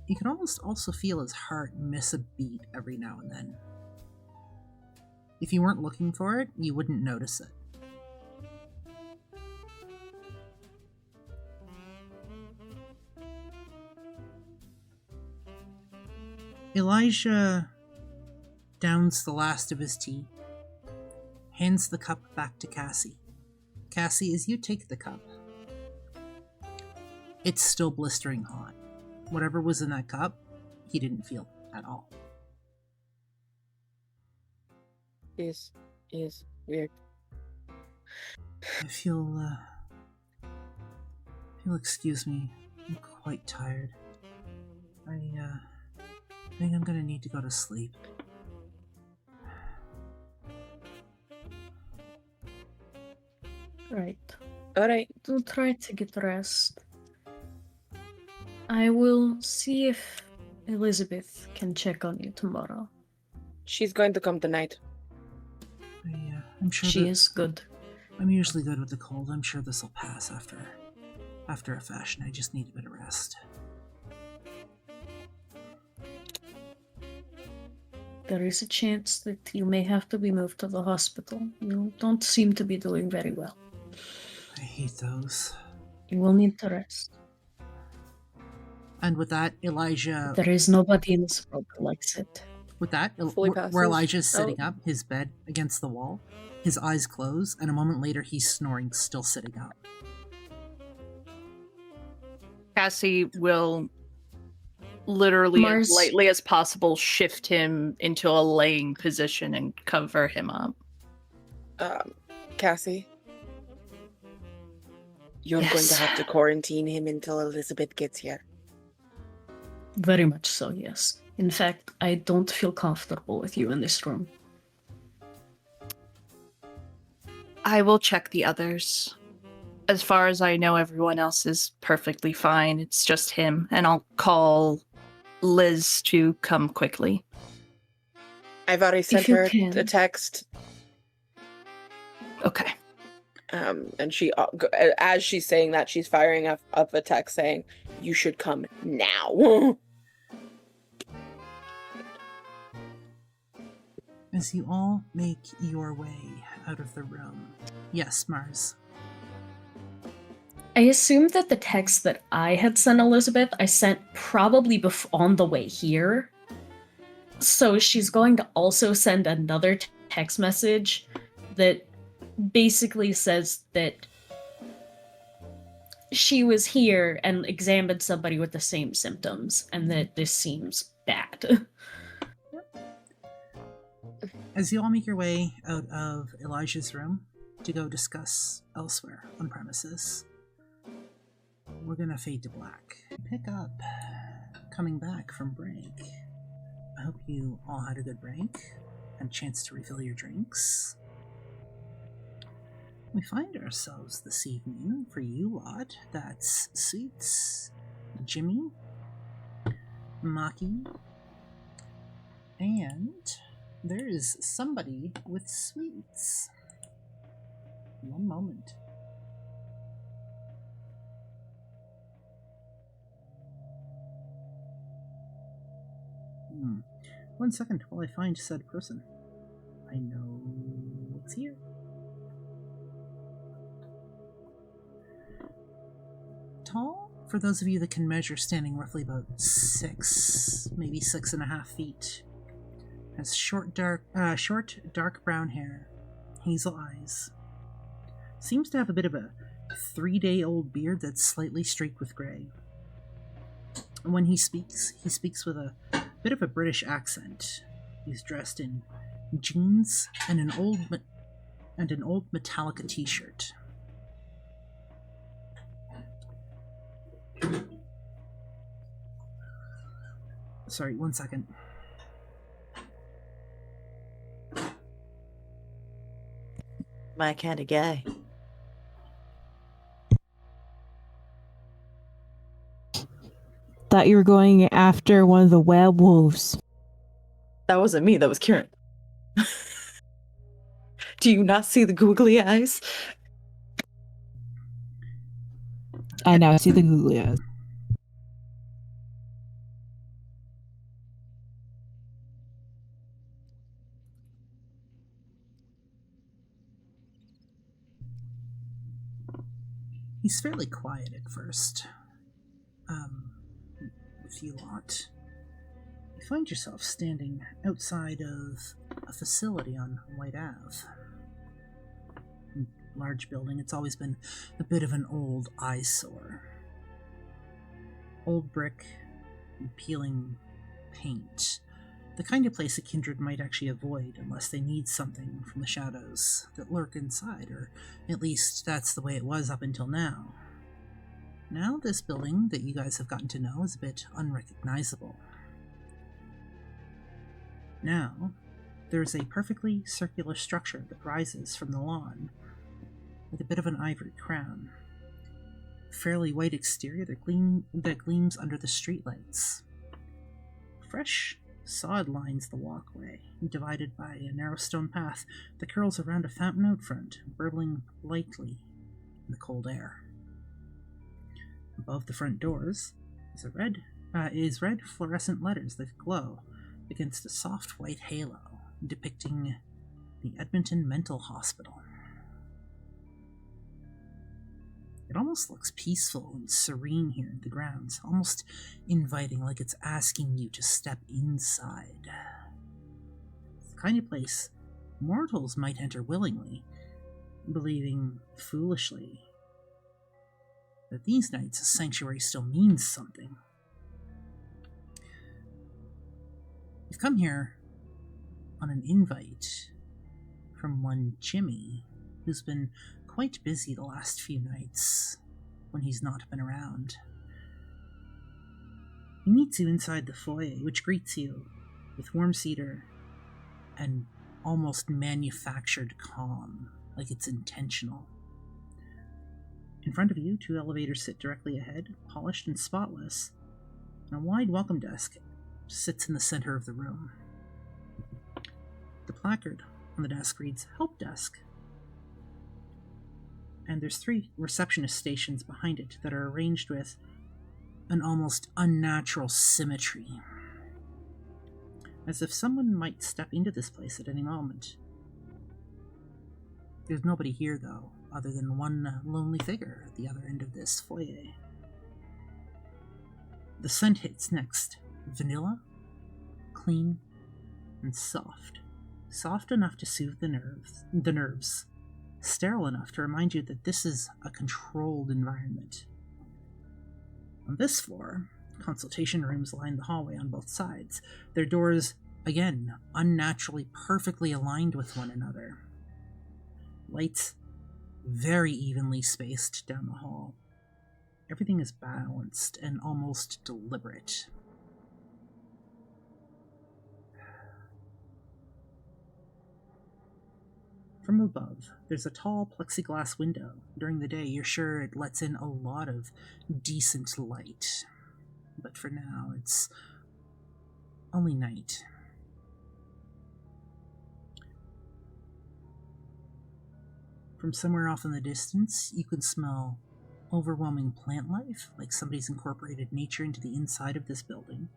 You can almost also feel his heart miss a beat every now and then. If you weren't looking for it, you wouldn't notice it. Elijah downs the last of his tea, hands the cup back to Cassie. Cassie, as you take the cup, it's still blistering hot. whatever was in that cup, he didn't feel at all. Is weird. If you'll excuse me, I'm quite tired. I think I'm gonna need to go to sleep. Right. All right. Do try to get rest. I will see if Elizabeth can check on you tomorrow. She's going to come tonight. I'm sure She is good. I'm usually good with the cold. I'm sure this will pass after a fashion. I just need a bit of rest. There is a chance that you may have to be moved to the hospital. You don't seem to be doing very well. I hate those. You will need to rest. And with that, Elijah... There is nobody in this world who likes it. With that, Fully where passes. Elijah's sitting Oh. up, his bed against the wall, his eyes close, and a moment later he's snoring, still sitting up. Cassie will literally, Mars- as lightly as possible, shift him into a laying position and cover him up. Cassie, you're going to Yes. have to quarantine him until Elizabeth gets here. Very much so, yes. In fact, I don't feel comfortable with you in this room. I will check the others. As far as I know, everyone else is perfectly fine. It's just him, and I'll call Liz to come quickly. I've already sent you her can. a text. Okay. And she, as she's saying that, she's firing up a text saying, "You should come now." As you all make your way out of the room. Yes, Mars. I assume that the text that I had sent Elizabeth, I sent probably on the way here. So she's going to also send another text message that basically says that she was here and examined somebody with the same symptoms, and that this seems bad. As you all make your way out of Elijah's room to go discuss elsewhere on premises, we're gonna fade to black. Pick up coming back from break. I hope you all had a good break and a chance to refill your drinks. We find ourselves this evening, for you lot, that's Suits, Jimmy, Maki, and there is somebody with sweets. One moment. One second while I find said person. I know what's here. Tall, for those of you that can measure, standing roughly about 6, maybe 6.5 feet. Has short, dark brown hair, hazel eyes. Seems to have a bit of a 3-day-old beard that's slightly streaked with gray. And when he speaks with a bit of a British accent. He's dressed in jeans and an old Metallica t-shirt. Sorry, one second. My kind of guy. Thought you were going after one of the werewolves. That wasn't me, that was Kieran. Do you not see the googly eyes? I now see the googly eyes. He's fairly quiet at first. With you lot. You find yourself standing outside of a facility on White Ave. Large building. It's always been a bit of an old eyesore. Old brick, and peeling paint. The kind of place a kindred might actually avoid unless they need something from the shadows that lurk inside, or at least that's the way it was up until now. Now this building that you guys have gotten to know is a bit unrecognizable. Now, there's a perfectly circular structure that rises from the lawn, with a bit of an ivory crown. A fairly white exterior that gleams under the streetlights. Fresh sod lines the walkway, divided by a narrow stone path that curls around a fountain out front, burbling lightly in the cold air. Above the front doors is red fluorescent letters that glow against a soft white halo, depicting the Edmonton Mental Hospital. It almost looks peaceful and serene here in the grounds, almost inviting, like it's asking you to step inside. It's the kind of place mortals might enter willingly, believing foolishly that these nights a sanctuary still means something. You've come here on an invite from one Jimmy, who's been quite busy the last few nights when he's not been around. He meets you inside the foyer, which greets you with warm cedar and almost manufactured calm, like it's intentional. In front of you, 2 elevators sit directly ahead, polished and spotless, and a wide welcome desk sits in the center of the room. The placard on the desk reads, "Help Desk." And there's 3 receptionist stations behind it that are arranged with an almost unnatural symmetry, as if someone might step into this place at any moment. There's nobody here, though, other than one lonely figure at the other end of this foyer. The scent hits next. Vanilla, clean, and soft. Soft enough to soothe the nerves. Sterile enough to remind you that this is a controlled environment. On this floor, consultation rooms line the hallway on both sides, their doors, again, unnaturally perfectly aligned with one another. Lights very evenly spaced down the hall. Everything is balanced and almost deliberate. From above, there's a tall plexiglass window. During the day, you're sure it lets in a lot of decent light. But for now, it's only night. From somewhere off in the distance, you can smell overwhelming plant life, like somebody's incorporated nature into the inside of this building.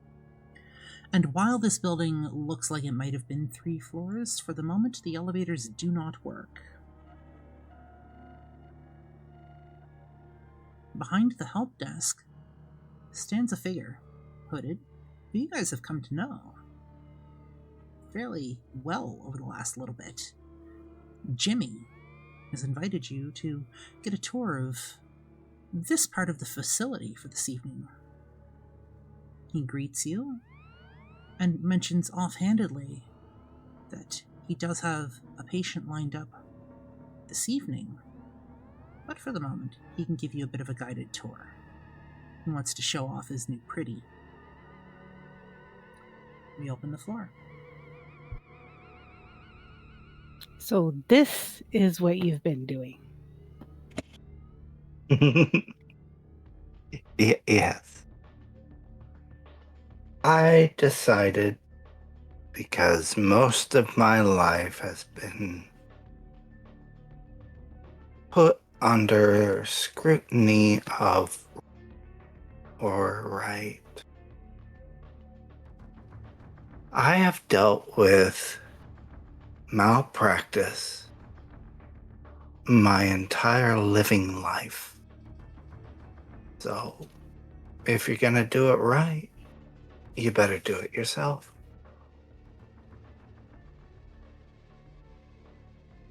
And while this building looks like it might have been 3 floors, for the moment the elevators do not work. Behind the help desk stands a figure, hooded, who you guys have come to know fairly well over the last little bit. Jimmy has invited you to get a tour of this part of the facility for this evening. He greets you and mentions offhandedly that he does have a patient lined up this evening, but for the moment, he can give you a bit of a guided tour. He wants to show off his new pretty. We open the floor. So this is what you've been doing. Yes. I decided, because most of my life has been put under scrutiny of or right. I have dealt with malpractice my entire living life. So, if you're gonna do it right, you better do it yourself.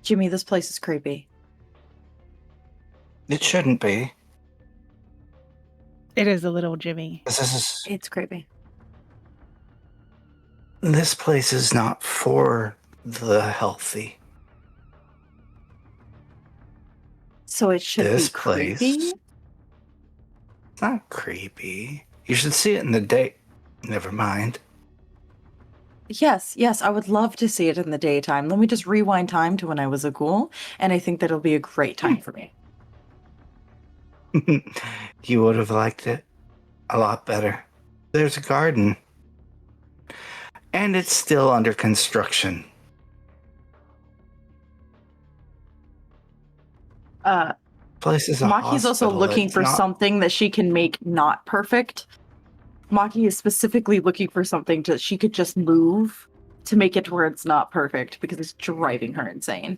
Jimmy, this place is creepy. It shouldn't be. It is a little Jimmy. This is It's creepy. This place is not for the healthy. So it should This be creepy? place. It's not creepy. You should see it in the day. Never mind. Yes, I would love to see it in the daytime. Let me just rewind time to when I was a ghoul, and I think that'll be a great time for me. You would have liked it a lot better. There's a garden. And it's still under construction. Place is a Maki's also hospital. looking It's for not- something that she can make not perfect. Maki is specifically looking for something that she could just move to make it to where it's not perfect because it's driving her insane.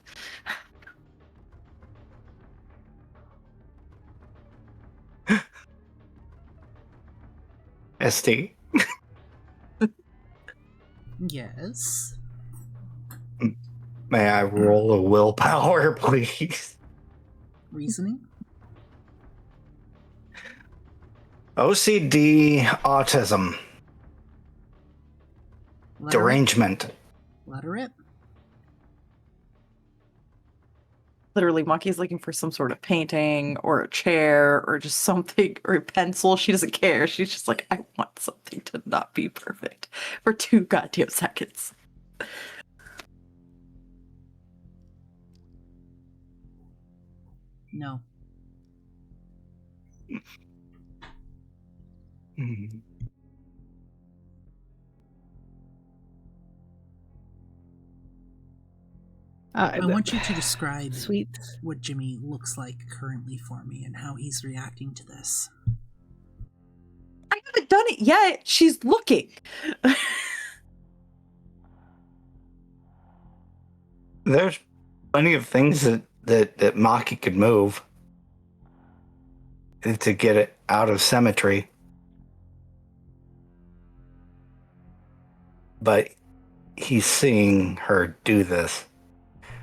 ST. Yes. May I roll a willpower, please? Reasoning? OCD, autism, Let her rip. derangement. Let her rip. Literally, Maki's looking for some sort of painting or a chair or just something or a pencil. She doesn't care. She's just like, I want something to not be perfect for 2 goddamn seconds. No. Mhm. I want you to describe Sweet. what Jimmy looks like currently for me and how he's reacting to this. I haven't done it yet. She's looking. There's plenty of things that Maki could move to get it out of cemetery. But he's seeing her do this.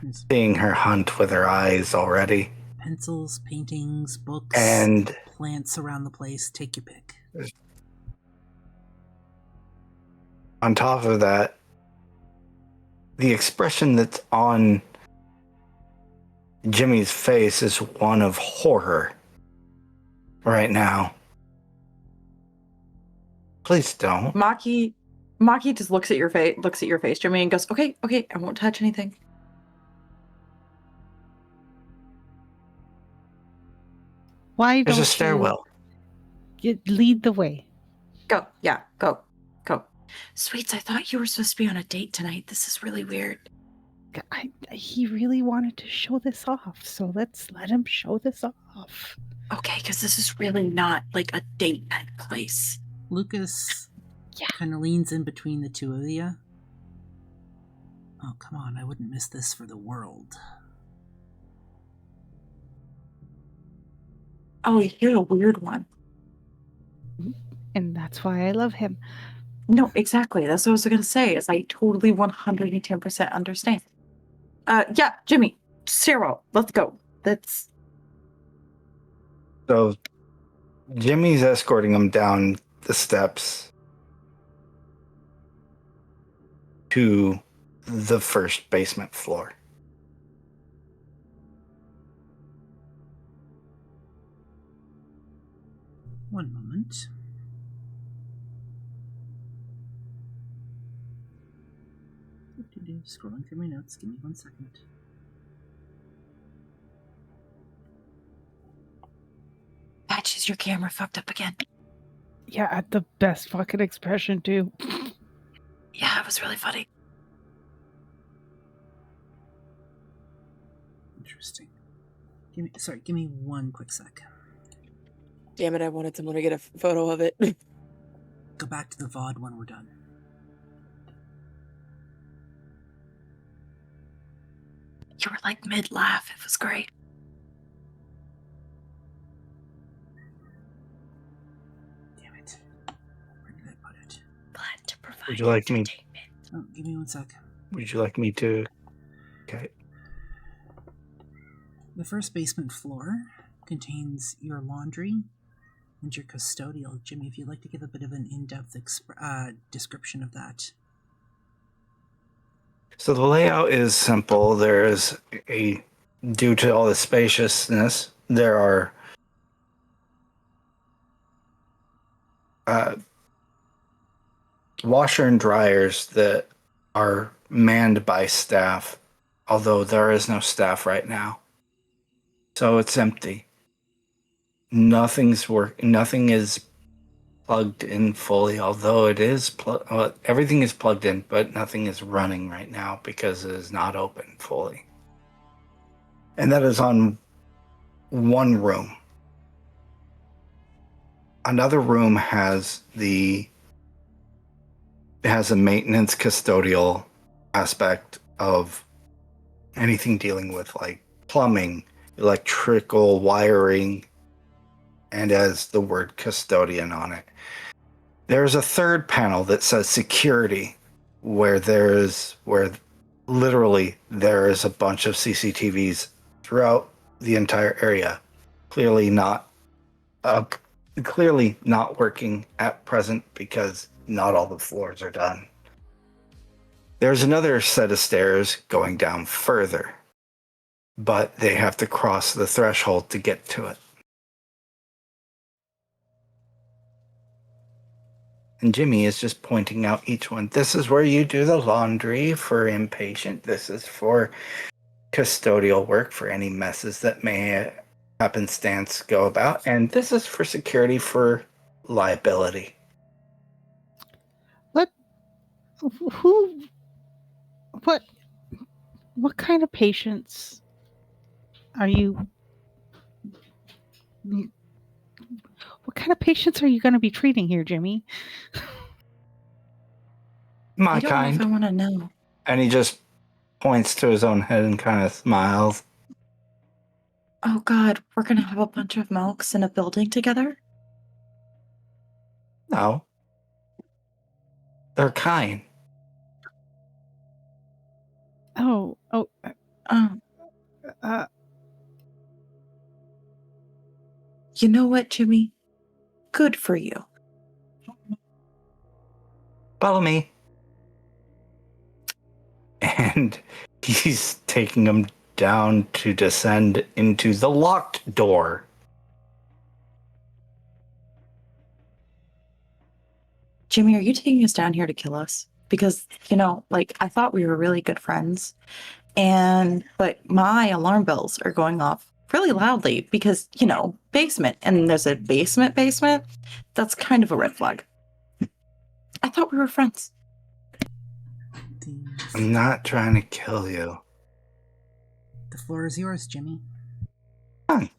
There's Seeing her hunt with her eyes already. pencils, paintings, books, And plants around the place. Take your pick. on top of that, the expression that's on Jimmy's face is one of horror right now. Please don't. Maki just looks at your face, Jimmy, and goes, okay, I won't touch anything. Why There's don't a stairwell. you lead the way? Go. Yeah, go. Sweets, I thought you were supposed to be on a date tonight. This is really weird. He really wanted to show this off, so let's let him show this off. Okay, because this is really not like a date night place. Lucas Yeah. kind of leans in between the two of you. Oh, come on. I wouldn't miss this for the world. Oh, you're a weird one. And that's why I love him. No, exactly. That's what I was going to say, is I totally 110% understand. Yeah, Jimmy, stairwell, let's go. That's... So Jimmy's escorting him down the steps to the first basement floor. One moment. Scrolling through my notes. Give me 1 second. Patch, is your camera fucked up again? Yeah, the best fucking expression, too. Yeah, it was really funny. Interesting. Give me 1 quick sec. Damn it, I wanted someone to get a photo of it. Go back to the VOD when we're done. You were like mid-laugh. It was great. Damn it. Where did I put it? Glad to provide Would you like me? entertainment. Oh, give me 1 sec. Would you like me to? Okay. The first basement floor contains your laundry and your custodial. Jimmy, if you'd like to give a bit of an in-depth description of that. So the layout is simple. Due to all the spaciousness, there are washer and dryers that are manned by staff, although there is no staff right now. So it's empty. Nothing is plugged in fully, although it is everything is plugged in, but nothing is running right now because it is not open fully. And that is on one room. Another room has a maintenance custodial aspect of anything dealing with like plumbing, electrical wiring, and has the word custodian on it. There's a third panel that says security, where literally there is a bunch of CCTVs throughout the entire area, clearly not working at present because not all the floors are done. There's another set of stairs going down further, but they have to cross the threshold to get to it. And Jimmy is just pointing out each one. This is where you do the laundry for inpatient. This is for custodial work for any messes that may happenstance go about. And this is for security for liability. What kind of patients are you? What kind of patients are you going to be treating here, Jimmy? My I don't know if I kind. want to know. And he just points to his own head and kind of smiles. Oh God, we're gonna have a bunch of Melks in a building together? No. They're kind. Oh. You know what, Jimmy? Good for you. Follow me. And he's taking him down to descend into the locked door. Jimmy, are you taking us down here to kill us? Because, I thought we were really good friends. But my alarm bells are going off really loudly because, basement. And there's a basement. That's kind of a red flag. I thought we were friends. I'm not trying to kill you. The floor is yours, Jimmy. Fine.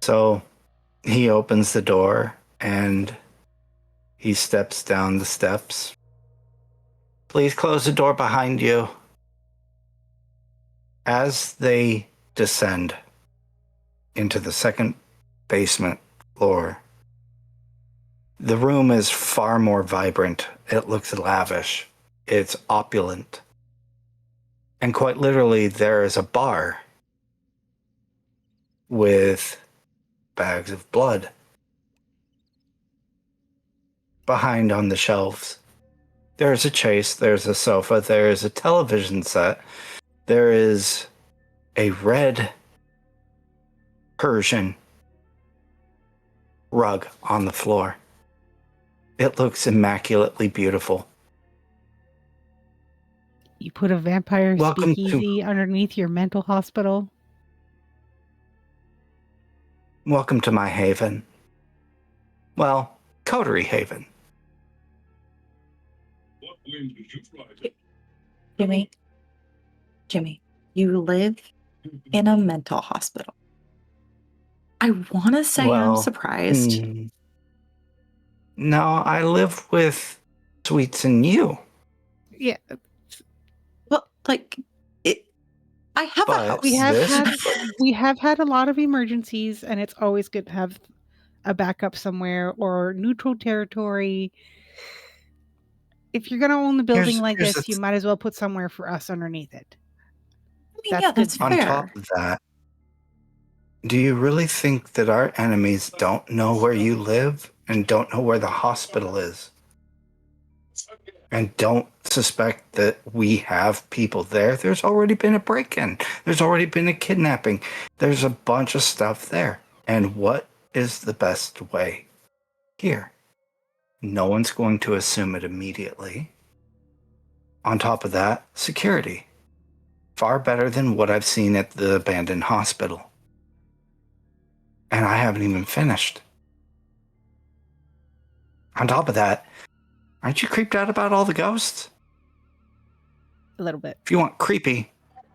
So he opens the door and he steps down the steps. Please close the door behind you. As they descend into the second basement floor, the room is far more vibrant. It looks lavish. It's opulent. And quite literally, there is a bar with bags of blood behind on the shelves. There's a chase, there's a sofa, there is a television set, there is a red Persian rug on the floor. It looks immaculately beautiful. You put a vampire speakeasy underneath your mental hospital? Welcome to my haven. Well, Coterie Haven. Jimmy, you live in a mental hospital. I want to say I'm surprised. No, I live with Sweets and you. Yeah. Well, I have a house. We have had a lot of emergencies, and it's always good to have a backup somewhere or neutral territory. If you're going to own the building like this, you might as well put somewhere for us underneath it. That's fair. On top of that, do you really think that our enemies don't know where you live and don't know where the hospital is? and don't suspect that we have people there. There's already been a break-in. There's already been a kidnapping. There's a bunch of stuff there. And what is the best way here? No one's going to assume it immediately. On top of that, security. Far better than what I've seen at the abandoned hospital. And I haven't even finished. On top of that, aren't you creeped out about all the ghosts? A little bit. If you want creepy,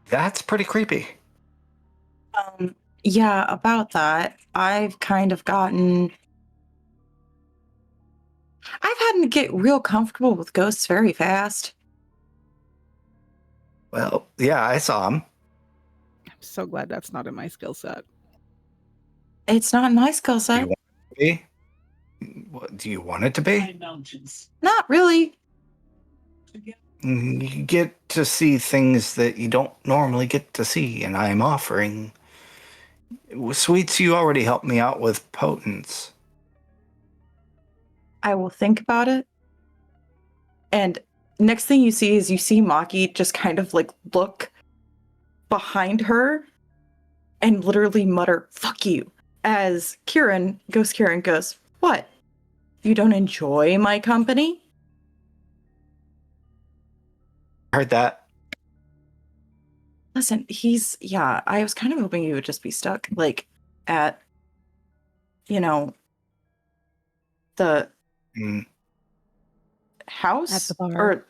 that's pretty creepy. Yeah, about that, I've had to get real comfortable with ghosts very fast. Well, yeah, I saw him. I'm so glad that's not in my skill set. It's not in my skill Do set. you want it to be? What, do you want it to be? Not really. You get to see things that you don't normally get to see, and I'm offering. Sweets, you already helped me out with potence. I will think about it. And next thing you see Maki just kind of like look behind her and literally mutter, "Fuck you," as Ghost Kieran goes, "What? You don't enjoy my company?" Heard that. Listen, I was kind of hoping you would just be stuck, like, at, the house? At the bar. Or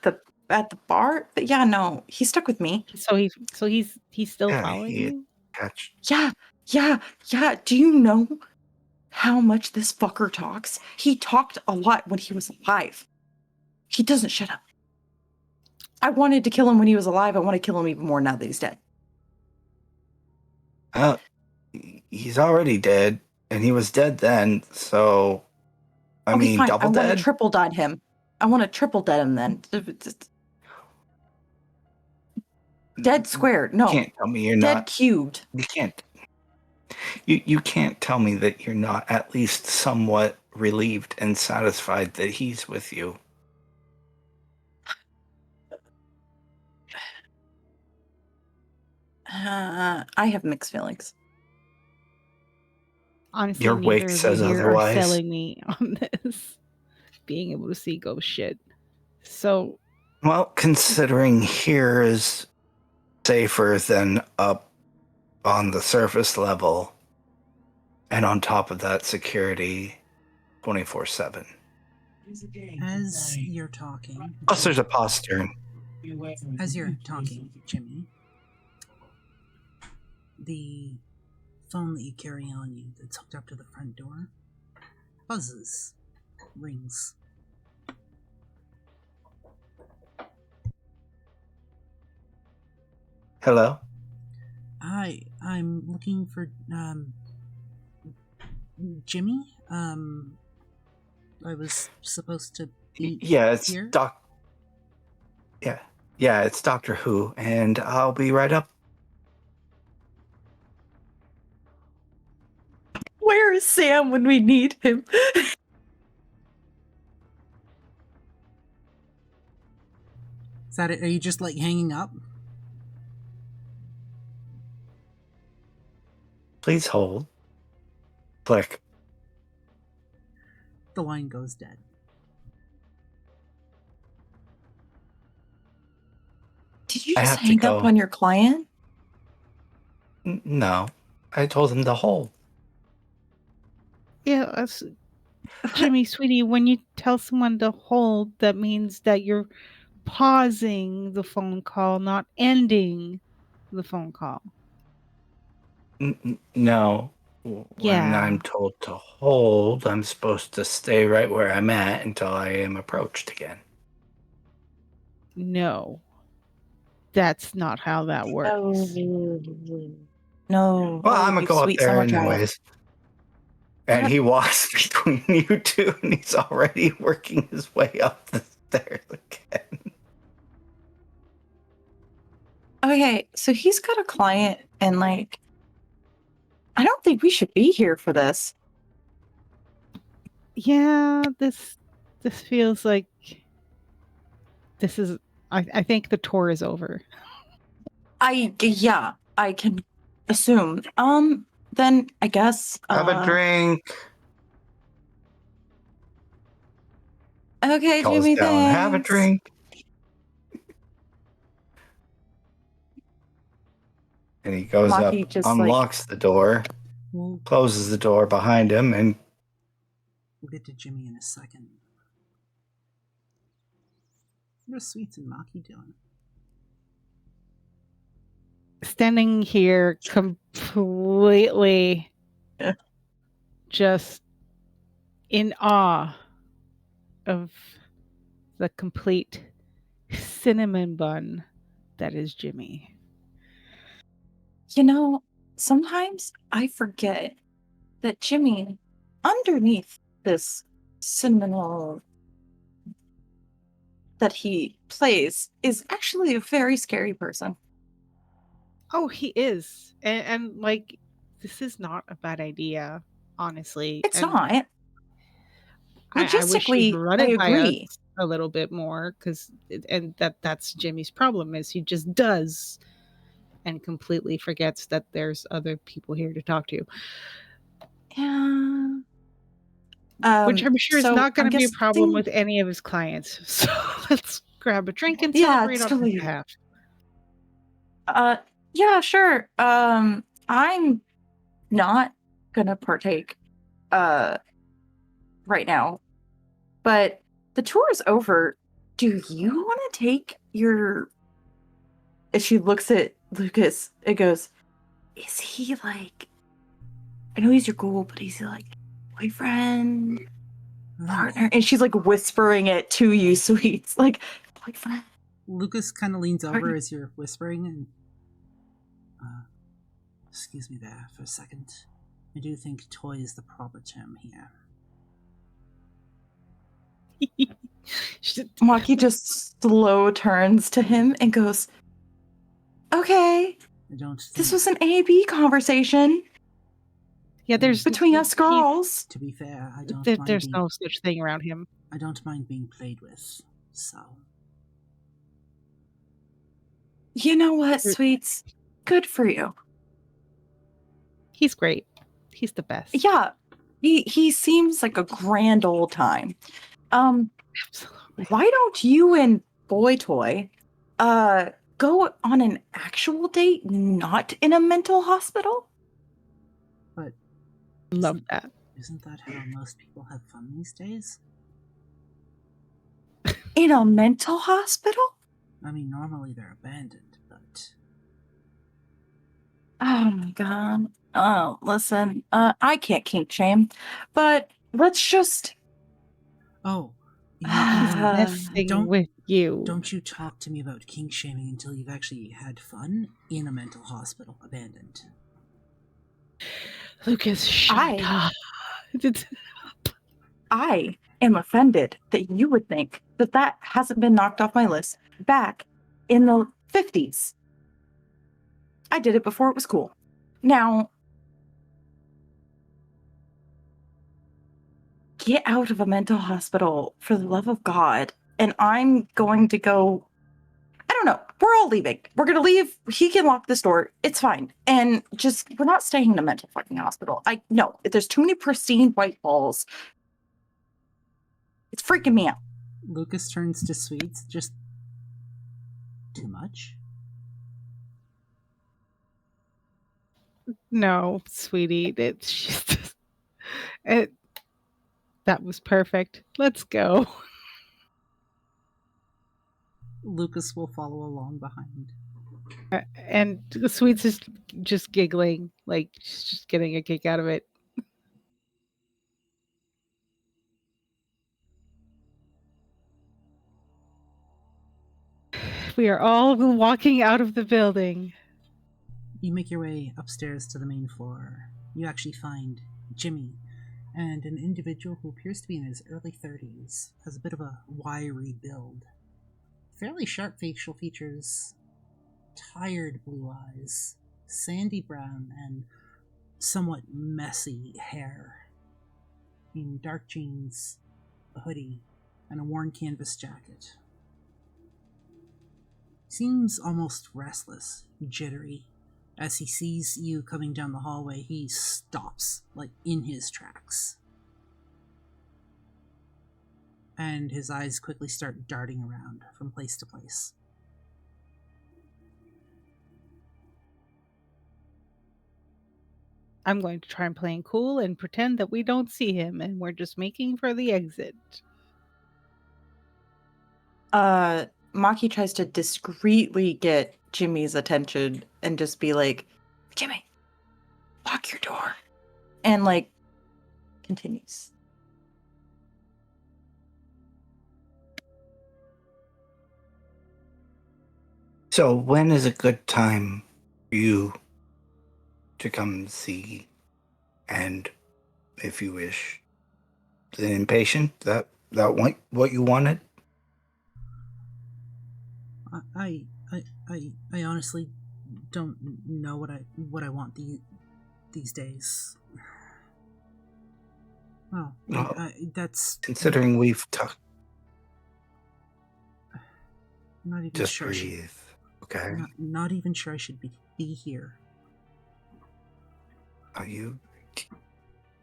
at the bar? But yeah, no, he's stuck with me. So he's still Yeah, following you? Yeah. Do you know how much this fucker talks? He talked a lot when he was alive. He doesn't shut up. I wanted to kill him when he was alive. I want to kill him even more now that he's dead. He's already dead, and he was dead then, so... I mean, fine. double I dead? want to triple dead him. I want to triple dead him then. Dead squared. No. You can't tell me you're dead not... cubed. You can't... You can't tell me that you're not at least somewhat relieved and satisfied that he's with you. I have mixed feelings. Honestly, Your wake neither of says you here otherwise. are selling me on this. Being able to see ghost shit. So... Well, considering here is safer than up on the surface level, and on top of that, security 24/7. As you're talking, Plus, there's a postern. as you're talking, Jimmy, the phone that you carry on you that's hooked up to the front door buzzes, rings. Hello? Hi, I'm looking for Jimmy. I was supposed to be Yeah, it's here. Yeah, it's Doctor Who, and I'll be right up. Where is Sam when we need him? Is that it? Are you just like hanging up? Please hold. Click. The line goes dead. Did you I just have to hang up go. on your client? No, I told him to hold. Yeah, Jimmy, sweetie, when you tell someone to hold, that means that you're pausing the phone call, not ending the phone call. No. When Yeah. I'm told to hold, I'm supposed to stay right where I'm at until I am approached again. No. That's not how that works. No. Well, I'm gonna you go up sweet there summer child. anyways. And he walks between you two, and he's already working his way up the stairs again. Okay, so he's got a client, and like, I don't think we should be here for this. Yeah, this feels like This is. I think the tour is over. I can assume. Then I guess. Have a drink. Okay, Calls Jimmy, down. thanks. Have a drink. And he goes Maki up, just, unlocks the door, We'll, closes the door behind him, and we'll get to Jimmy in a second. What are Sweets and Maki doing? Standing here completely just in awe of the complete cinnamon bun that is Jimmy. You know, sometimes I forget that Jimmy, underneath this cinnamon roll that he plays, is actually a very scary person. Oh, he is. And like, this is not a bad idea, honestly. It's And not. I wish he'd Logistically, run I it by agree. us a little bit more, because that's Jimmy's problem, is he just does and completely forgets that there's other people here to talk to. Yeah. Which I'm sure is so not going I'm to be a problem guessing- with any of his clients. So let's grab a drink and Yeah, celebrate on totally. his behalf. Yeah, sure. I'm not gonna partake right now. But the tour is over. Do you want to take your... As she looks at Lucas, it goes, is he like... I know he's your ghoul, but is he like boyfriend, partner? And she's like whispering it to you, Sweets. Like, boyfriend. Lucas kind of leans over Partner. as you're whispering and... excuse me there for a second. I do think toy is the proper term here. Maki just slow turns to him and goes, okay, I don't think, this was an A-B conversation Yeah, there's between us girls. to be fair, I don't mind There's being, no such thing around him. I don't mind being played with, so... You know what, Sweets? Good for you. He's great. He's the best. Yeah, he seems like a grand old time. Absolutely. Why don't you and Boy Toy go on an actual date, not in a mental hospital? But Love that. isn't that how most people have fun these days? In a mental hospital? I mean, normally they're abandoned, but... Oh my god. Oh, listen, I can't kink shame, but let's just... Oh, you He's know, messing don't- with you. don't you talk to me about kink shaming until you've actually had fun in a mental hospital, abandoned. Lucas, shut I- up. I am offended that you would think that that hasn't been knocked off my list back in the 50s. I did it before it was cool. Now, get out of a mental hospital for the love of God. And I'm going to go... I don't know. We're all leaving. We're going to leave. He can lock this door. It's fine. And just, we're not staying in a mental fucking hospital. No, there's too many pristine white balls. It's freaking me out. Lucas turns to Sweets, just... too much? No, sweetie. It's just... That was perfect. Let's go. Lucas will follow along behind. And Sweets is just giggling, like she's just getting a kick out of it. We are all walking out of the building. You make your way upstairs to the main floor. You actually find Jimmy, and an individual who appears to be in his early 30s, has a bit of a wiry build. Fairly sharp facial features, tired blue eyes, sandy brown, and somewhat messy hair. In dark jeans, a hoodie, and a worn canvas jacket. seems almost restless, jittery. As he sees you coming down the hallway, he stops, like in his tracks. And his eyes quickly start darting around from place to place. I'm going to try and play cool and pretend that we don't see him and we're just making for the exit. Maki tries to discreetly get Jimmy's attention and just be like, Jimmy, lock your door. And like, continues. So when is a good time for you to come see, and if you wish, the inpatient, that what you wanted? I honestly don't know what I want these days. Oh, that's considering we've talked. Not even Just sure. breathe, okay? Not even sure I should be here. Are you?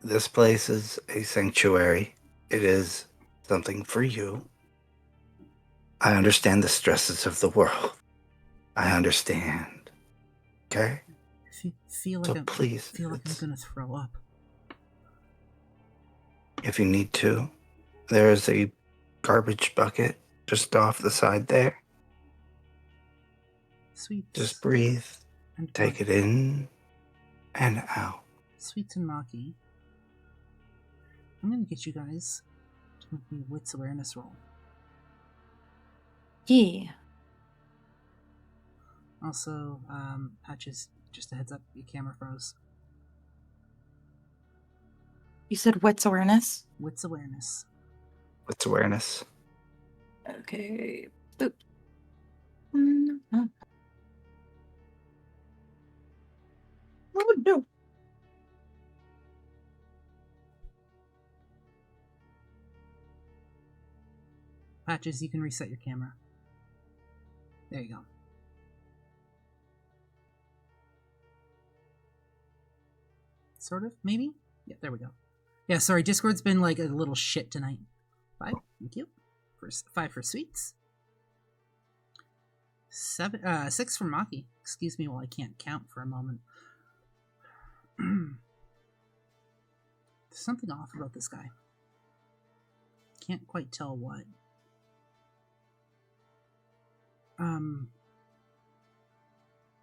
This place is a sanctuary. It is something for you. I understand the stresses of the world. I understand. Okay? Feel like I'm gonna throw up. If you need to, there is a garbage bucket just off the side there. Sweet. Just breathe. And take it in and out. Sweets and Maki. I'm gonna get you guys to make me a wits awareness roll. Yeah. Also, Patches, just a heads up, your camera froze. You said wits awareness? Wits awareness. Wits awareness. Okay. Boop. Oh no. Patches, you can reset your camera. There you go. Sort of, maybe? Yeah, there we go. Yeah, sorry, Discord's been like a little shit tonight. 5, thank you. 5 for sweets. 6 for Maki. Excuse me while I can't count for a moment. There's something off about this guy. Can't quite tell what.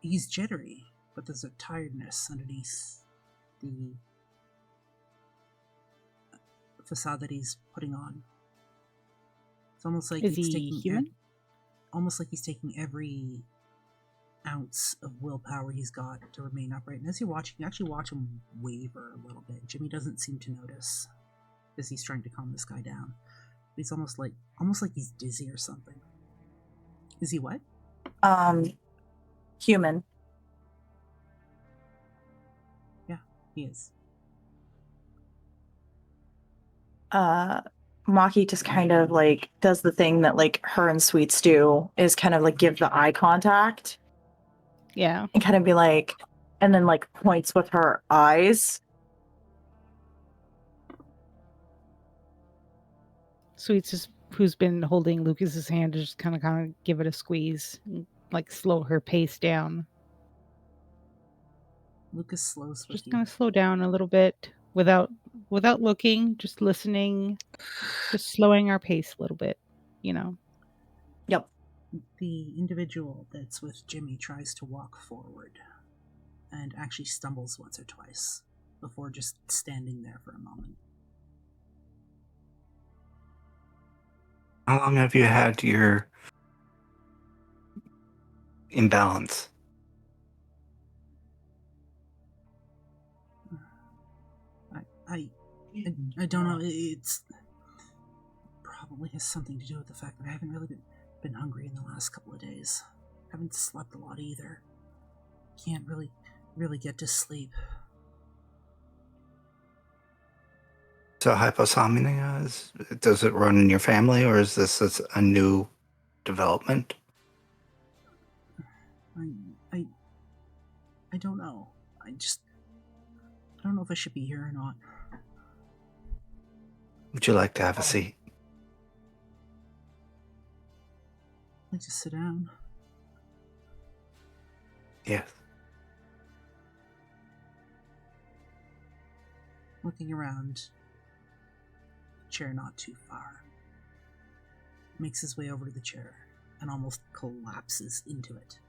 He's jittery, but there's a tiredness underneath the facade that he's putting on. It's almost like he's taking human? Almost like he's taking every ounce of willpower he's got to remain upright. And as you're watching, you actually watch him waver a little bit. Jimmy doesn't seem to notice as he's trying to calm this guy down. He's almost like he's dizzy or something. Is he what? Human. Yeah, he is. Maki just kind of like does the thing that like her and Sweets do, is kind of like give the eye contact. Yeah. And kind of be like, and then like points with her eyes. Sweets, who's been holding Lucas's hand, to just kind of give it a squeeze, and, like slow her pace down. Lucas slows with you. Just kind of slow down a little bit without looking, just listening, just slowing our pace a little bit, you know. Yep. The individual that's with Jimmy tries to walk forward and actually stumbles once or twice before just standing there for a moment. How long have you had your imbalance? I don't know. It's probably has something to do with the fact that I haven't really been hungry in the last couple of days. Haven't slept a lot either. Can't really get to sleep. So hyposomnia, does it run in your family, or is this a new development? I don't know. I don't know if I should be here or not. Would you like to have a seat? I'd like to sit down. Yes. Looking around, chair not too far. Makes his way over to the chair and almost collapses into it.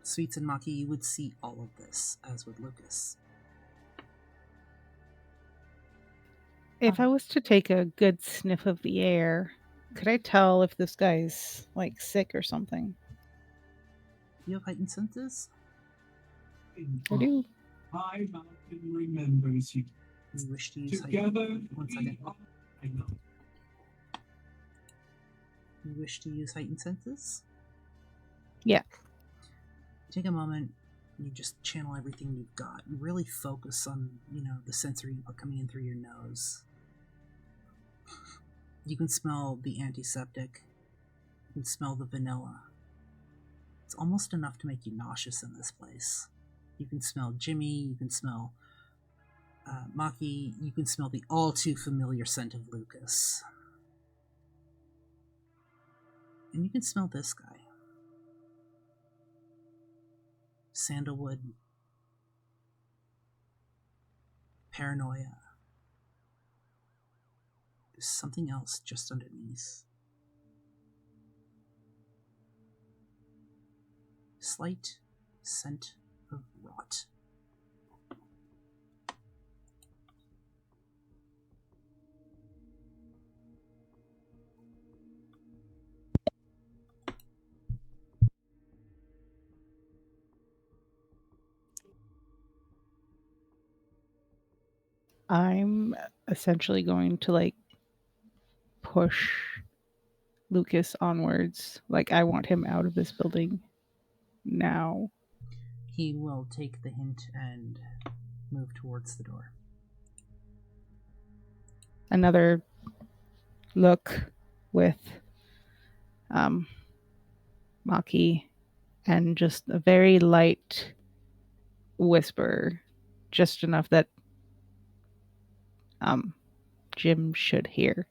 Sweets and Maki, you would see all of this, as would Lucas. If I was to take a good sniff of the air, could I tell if this guy's like sick or something? You have heightened senses? I do. High Mountain remembers you. You wish to use Together, heightened... One second. I know. You wish to use heightened senses? Yeah. Take a moment, you just channel everything you've got. You really focus on, the sensory input coming in through your nose. You can smell the antiseptic. You can smell the vanilla. It's almost enough to make you nauseous in this place. You can smell Jimmy, you can smell Maki, you can smell the all too familiar scent of Lucas. And you can smell this guy. Sandalwood. Paranoia. There's something else just underneath. Slight scent of rot. I'm essentially going to push Lucas onwards. I want him out of this building now. He will take the hint and move towards the door. Another look with Maki and just a very light whisper, just enough that Jim should hear.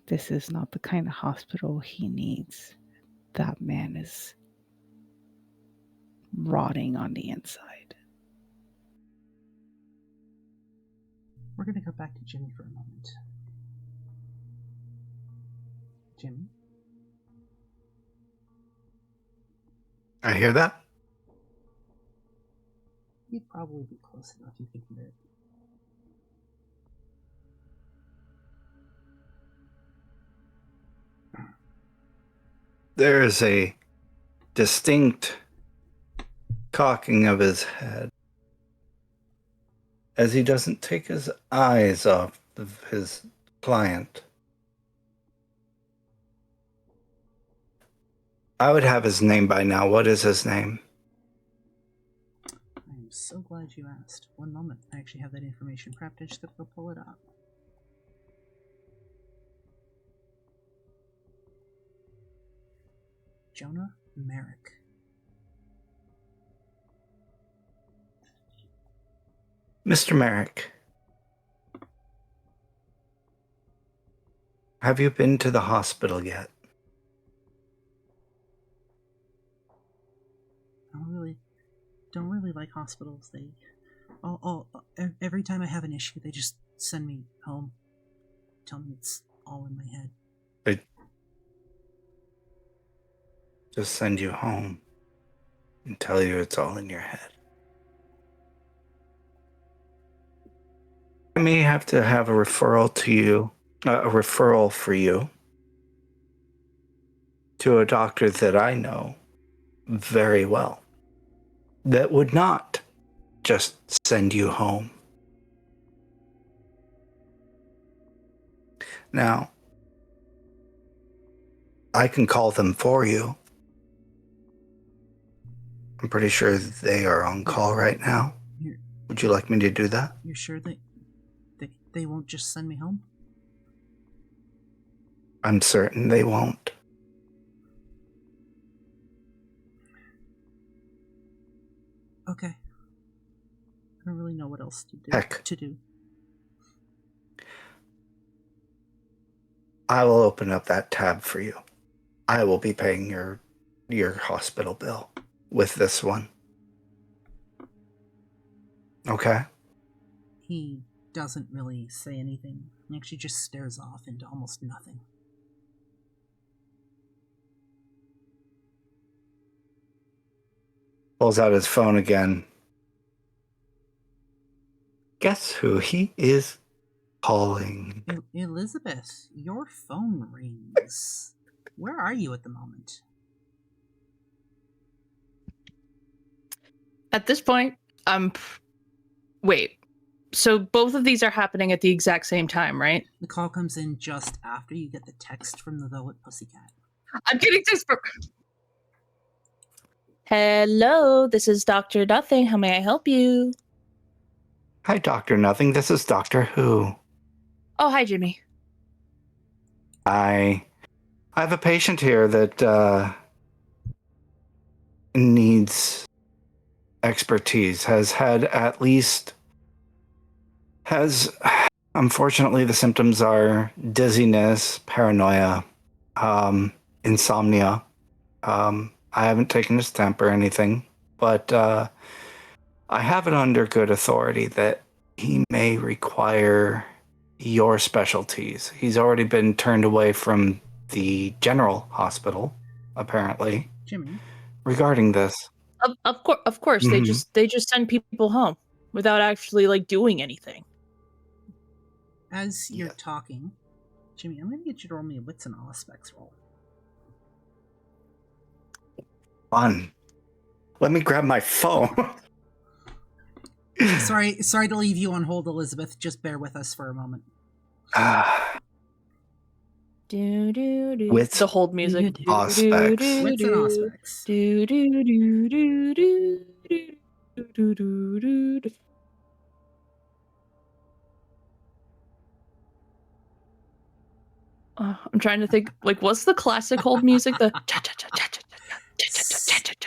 This is not the kind of hospital he needs. That man is rotting on the inside. We're going to go back to Jimmy for a moment. Jimmy? I hear that. You'd probably be close enough you could hear it. There is a distinct cocking of his head as he doesn't take his eyes off of his client. I would have his name by now. What is his name? I'm so glad you asked. One moment. I actually have that information prepped. I just gotta go pull it up. Jonah Merrick. Mr. Merrick, have you been to the hospital yet? I don't really like hospitals. Every time I have an issue, they just send me home. Tell me it's all in my head. They just send you home and tell you it's all in your head. I may have to have a referral to you, a referral for you to a doctor that I know very well that would not just send you home. Now, I can call them for you. I'm pretty sure they are on call right now. Would you like me to do that? You're sure they won't just send me home? I'm certain they won't. Okay. I don't really know what else to do. Heck. To do. I will open up that tab for you. I will be paying your hospital bill with this one. Okay? He doesn't really say anything. He actually just stares off into almost nothing. Pulls out his phone again. Guess who he is calling? Elizabeth, your phone rings. Where are you at the moment? At this point, wait. So both of these are happening at the exact same time, right? The call comes in just after you get the text from the Velvet Pussycat. I'm getting this from... Hello, this is Dr. Nothing. How may I help you? Hi, Dr. Nothing. This is Doctor Who. Oh, hi, Jimmy. I have a patient here that needs expertise. Unfortunately, the symptoms are dizziness, paranoia, insomnia. I haven't taken his temp or anything, but I have it under good authority that he may require your specialties. He's already been turned away from the general hospital, apparently, Jimmy, regarding this. Of course, Mhm. they just send people home without actually doing anything. as you're talking, Jimmy, I'm going to get you to roll me a wits and aspects roll. Fun. Let me grab my phone. Sorry to leave you on hold, Elizabeth. Just bear with us for a moment. Wits The hold music. aspects. Wits and aspects. I'm trying to think, what's the classic hold music? The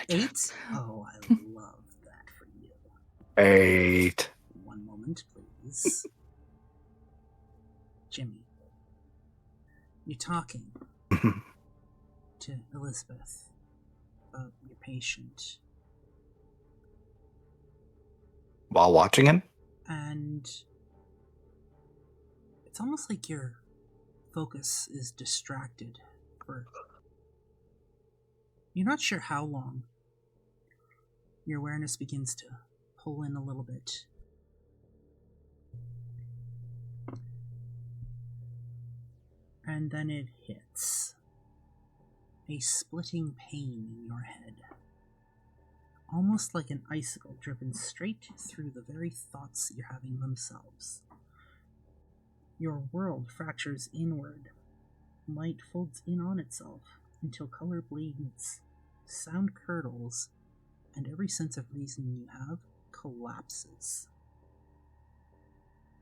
8? Oh, I love that for you. 8. One moment, please. Jimmy, you're talking to Elizabeth about your patient. While watching him? And it's almost like your focus is distracted for... You're not sure how long. Your awareness begins to pull in a little bit. And then it hits. A splitting pain in your head. Almost like an icicle driven straight through the very thoughts you're having themselves. Your world fractures inward. Light folds in on itself until color bleeds, sound curdles, and every sense of reason you have collapses.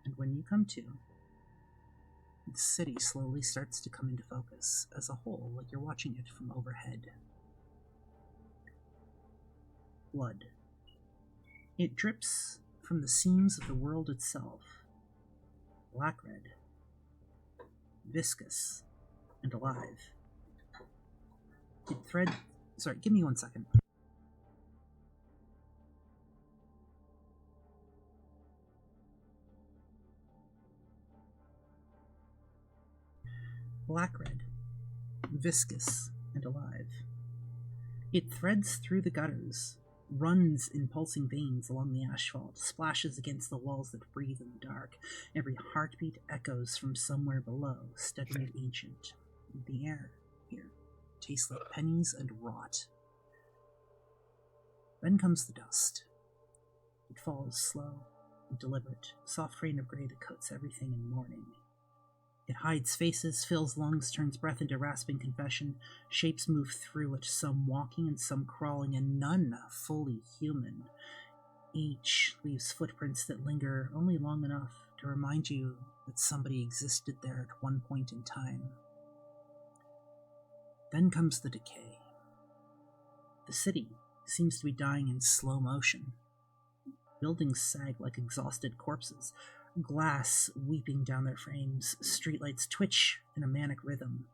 And when you come to, the city slowly starts to come into focus as a whole, like you're watching it from overhead. Blood. It drips from the seams of the world itself. Black-red. Viscous. And alive. Sorry, give me 1 second. Black-red. Viscous and alive. It threads through the gutters, runs in pulsing veins along the asphalt, splashes against the walls that breathe in the dark. Every heartbeat echoes from somewhere below, steady and ancient. The air here tastes like pennies and rot. Then comes the dust. It falls slow and deliberate, soft rain of gray that coats everything in mourning. It hides faces, fills lungs, turns breath into rasping confession. Shapes move through it, some walking and some crawling, and none fully human. Each leaves footprints that linger only long enough to remind you that somebody existed there at one point in time. Then comes the decay. The city seems to be dying in slow motion. Buildings sag like exhausted corpses, glass weeping down their frames, streetlights twitch in a manic rhythm.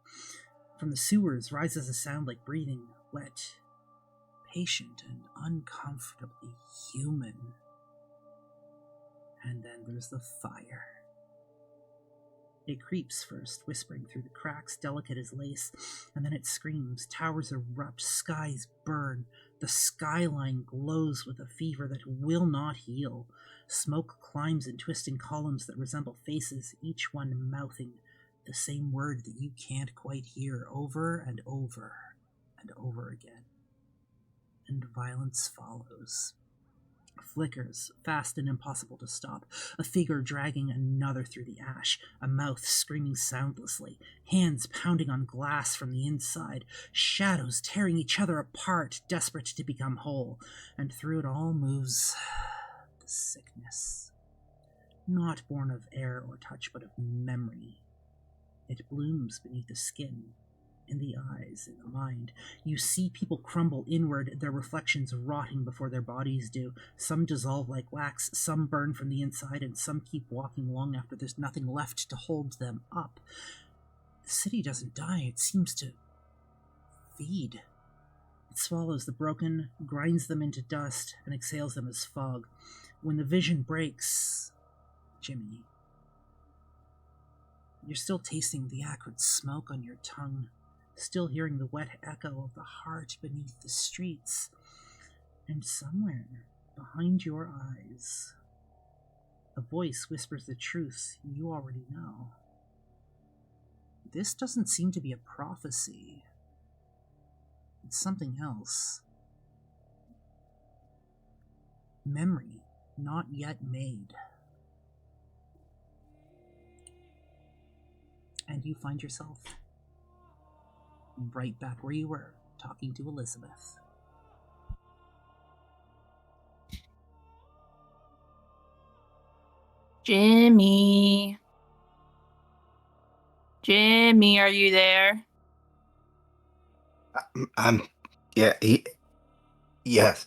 From the sewers rises a sound like breathing, wet, patient, and uncomfortably human. And then there's the fire. It creeps first, whispering through the cracks, delicate as lace, and then it screams. Towers erupt, skies burn. The skyline glows with a fever that will not heal. Smoke climbs in twisting columns that resemble faces, each one mouthing the same word that you can't quite hear, over and over and over again. And violence follows. Flickers, fast and impossible to stop, a figure dragging another through the ash, a mouth screaming soundlessly, hands pounding on glass from the inside, shadows tearing each other apart, desperate to become whole, and through it all moves the sickness, not born of air or touch, but of memory. It blooms beneath the skin, in the eyes, in the mind. You see people crumble inward, their reflections rotting before their bodies do. Some dissolve like wax, some burn from the inside, and some keep walking long after there's nothing left to hold them up. The city doesn't die, it seems to feed. It swallows the broken, grinds them into dust, and exhales them as fog. When the vision breaks, Jimmy, you're still tasting the acrid smoke on your tongue, still hearing the wet echo of the heart beneath the streets. And somewhere behind your eyes, a voice whispers the truth you already know. This doesn't seem to be a prophecy. It's something else. Memory not yet made. And you find yourself right back where you were, talking to Elizabeth. Jimmy, are you there? Yeah, yes.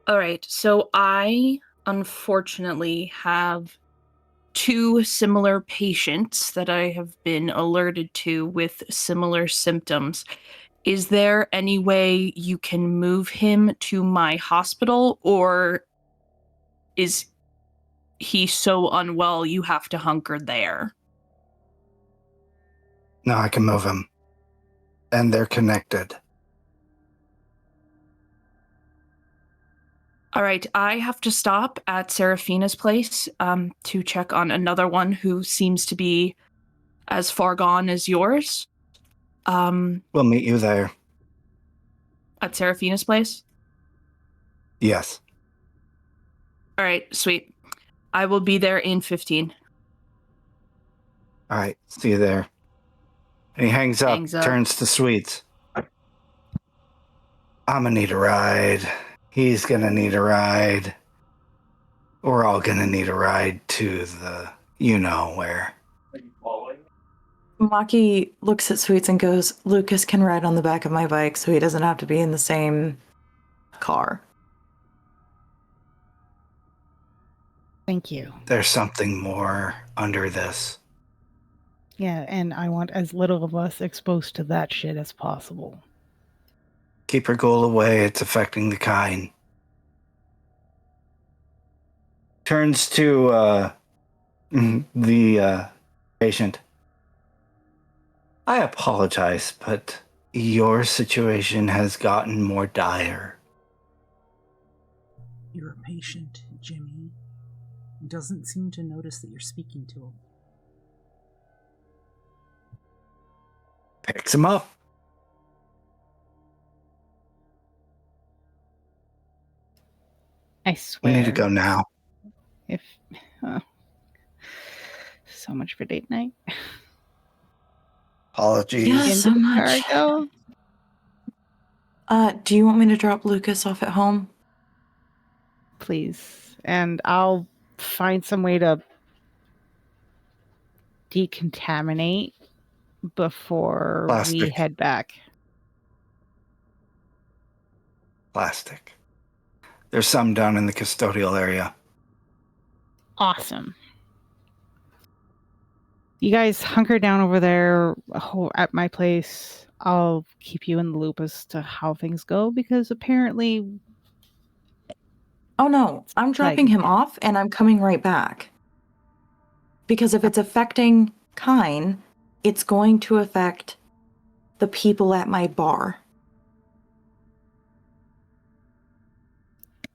All right, so I unfortunately have 2 similar patients that I have been alerted to with similar symptoms. Is there any way you can move him to my hospital, or is he so unwell you have to hunker there? No, I can move him. And they're connected. All right, I have to stop at Serafina's place to check on another one who seems to be as far gone as yours. We'll meet you there. At Serafina's place? Yes. All right, sweet. I will be there in 15. All right, see you there. And he hangs up, turns to Sweets. I'm gonna need a ride. He's gonna need a ride. We're all gonna need a ride to the you-know-where. Maki looks at Sweets and goes, Lucas can ride on the back of my bike so he doesn't have to be in the same car. Thank you. There's something more under this. Yeah, and I want as little of us exposed to that shit as possible. Keep her ghoul away, it's affecting the kind. Turns to the patient. I apologize, but your situation has gotten more dire. You're a patient, Jimmy. He doesn't seem to notice that you're speaking to him. Picks him up. I swear. We need to go now. So much for date night. Apologies. Yeah, so much. Cargo. Do you want me to drop Lucas off at home? Please. And I'll find some way to decontaminate before we Plastic. head back. Plastic. There's some down in the custodial area. Awesome. You guys hunker down over there at my place. I'll keep you in the loop as to how things go because apparently. Oh no, I'm dropping him off and I'm coming right back. Because if it's affecting Kine, it's going to affect the people at my bar.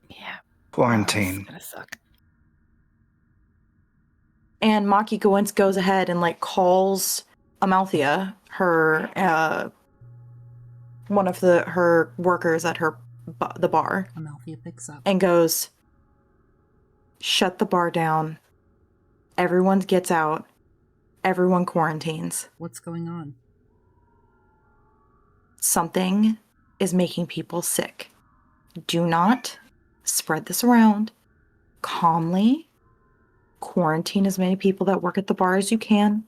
Yeah. Quarantine. It's gonna suck. And Maki goes ahead and like calls Amalthea, her one of her workers at the bar. Amalthea picks up and goes, "Shut the bar down. Everyone gets out. Everyone quarantines. What's going on? Something is making people sick. Do not spread this around. Calmly quarantine as many people that work at the bar as you can.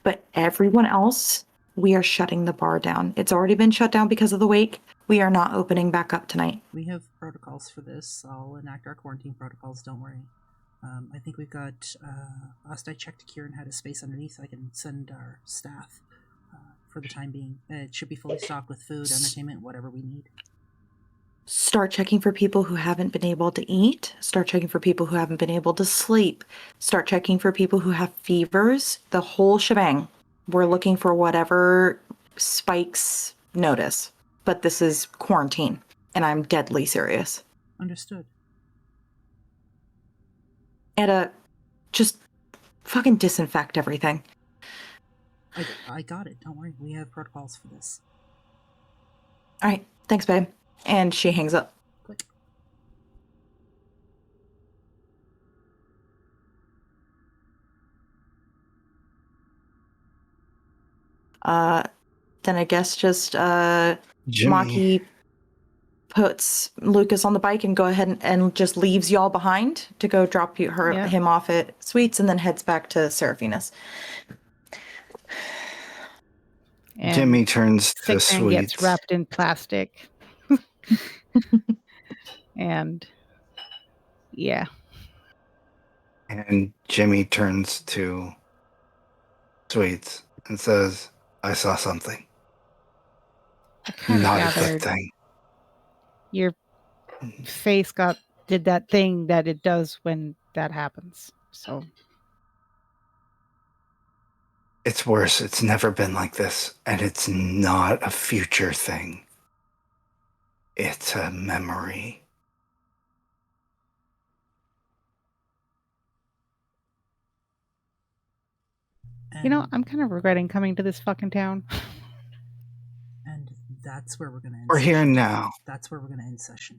But everyone else, we are shutting the bar down. It's already been shut down because of the wake. We are not opening back up tonight." We have protocols for this. I'll enact our quarantine protocols, don't worry. I think we've got, last I checked, Kieran had a space underneath. I can send our staff for the time being. It should be fully stocked with food, entertainment, whatever we need. Start checking for people who haven't been able to eat. Start checking for people who haven't been able to sleep. Start checking for people who have fevers. The whole shebang. We're looking for whatever spikes notice. But this is quarantine, and I'm deadly serious. Understood. And just fucking disinfect everything. I got it. Don't worry. We have protocols for this. All right. Thanks, babe. And she hangs up. Click. Then I guess just Jimmy. Maki puts Lucas on the bike and go ahead and just leaves y'all behind to go drop him off at Sweets and then heads back to Serafina's. And Jimmy turns to Sick Man gets Sweets. wrapped in plastic. And yeah. And Jimmy turns to Sweets and says, "I saw something. I kind of Not a good gathered thing." your face did that thing that it does when that happens. So It's worse. It's never been like this. And it's not a future thing. It's a memory. I'm kind of regretting coming to this fucking town. And that's where we're going to end. We're here now. That's where we're going to end session.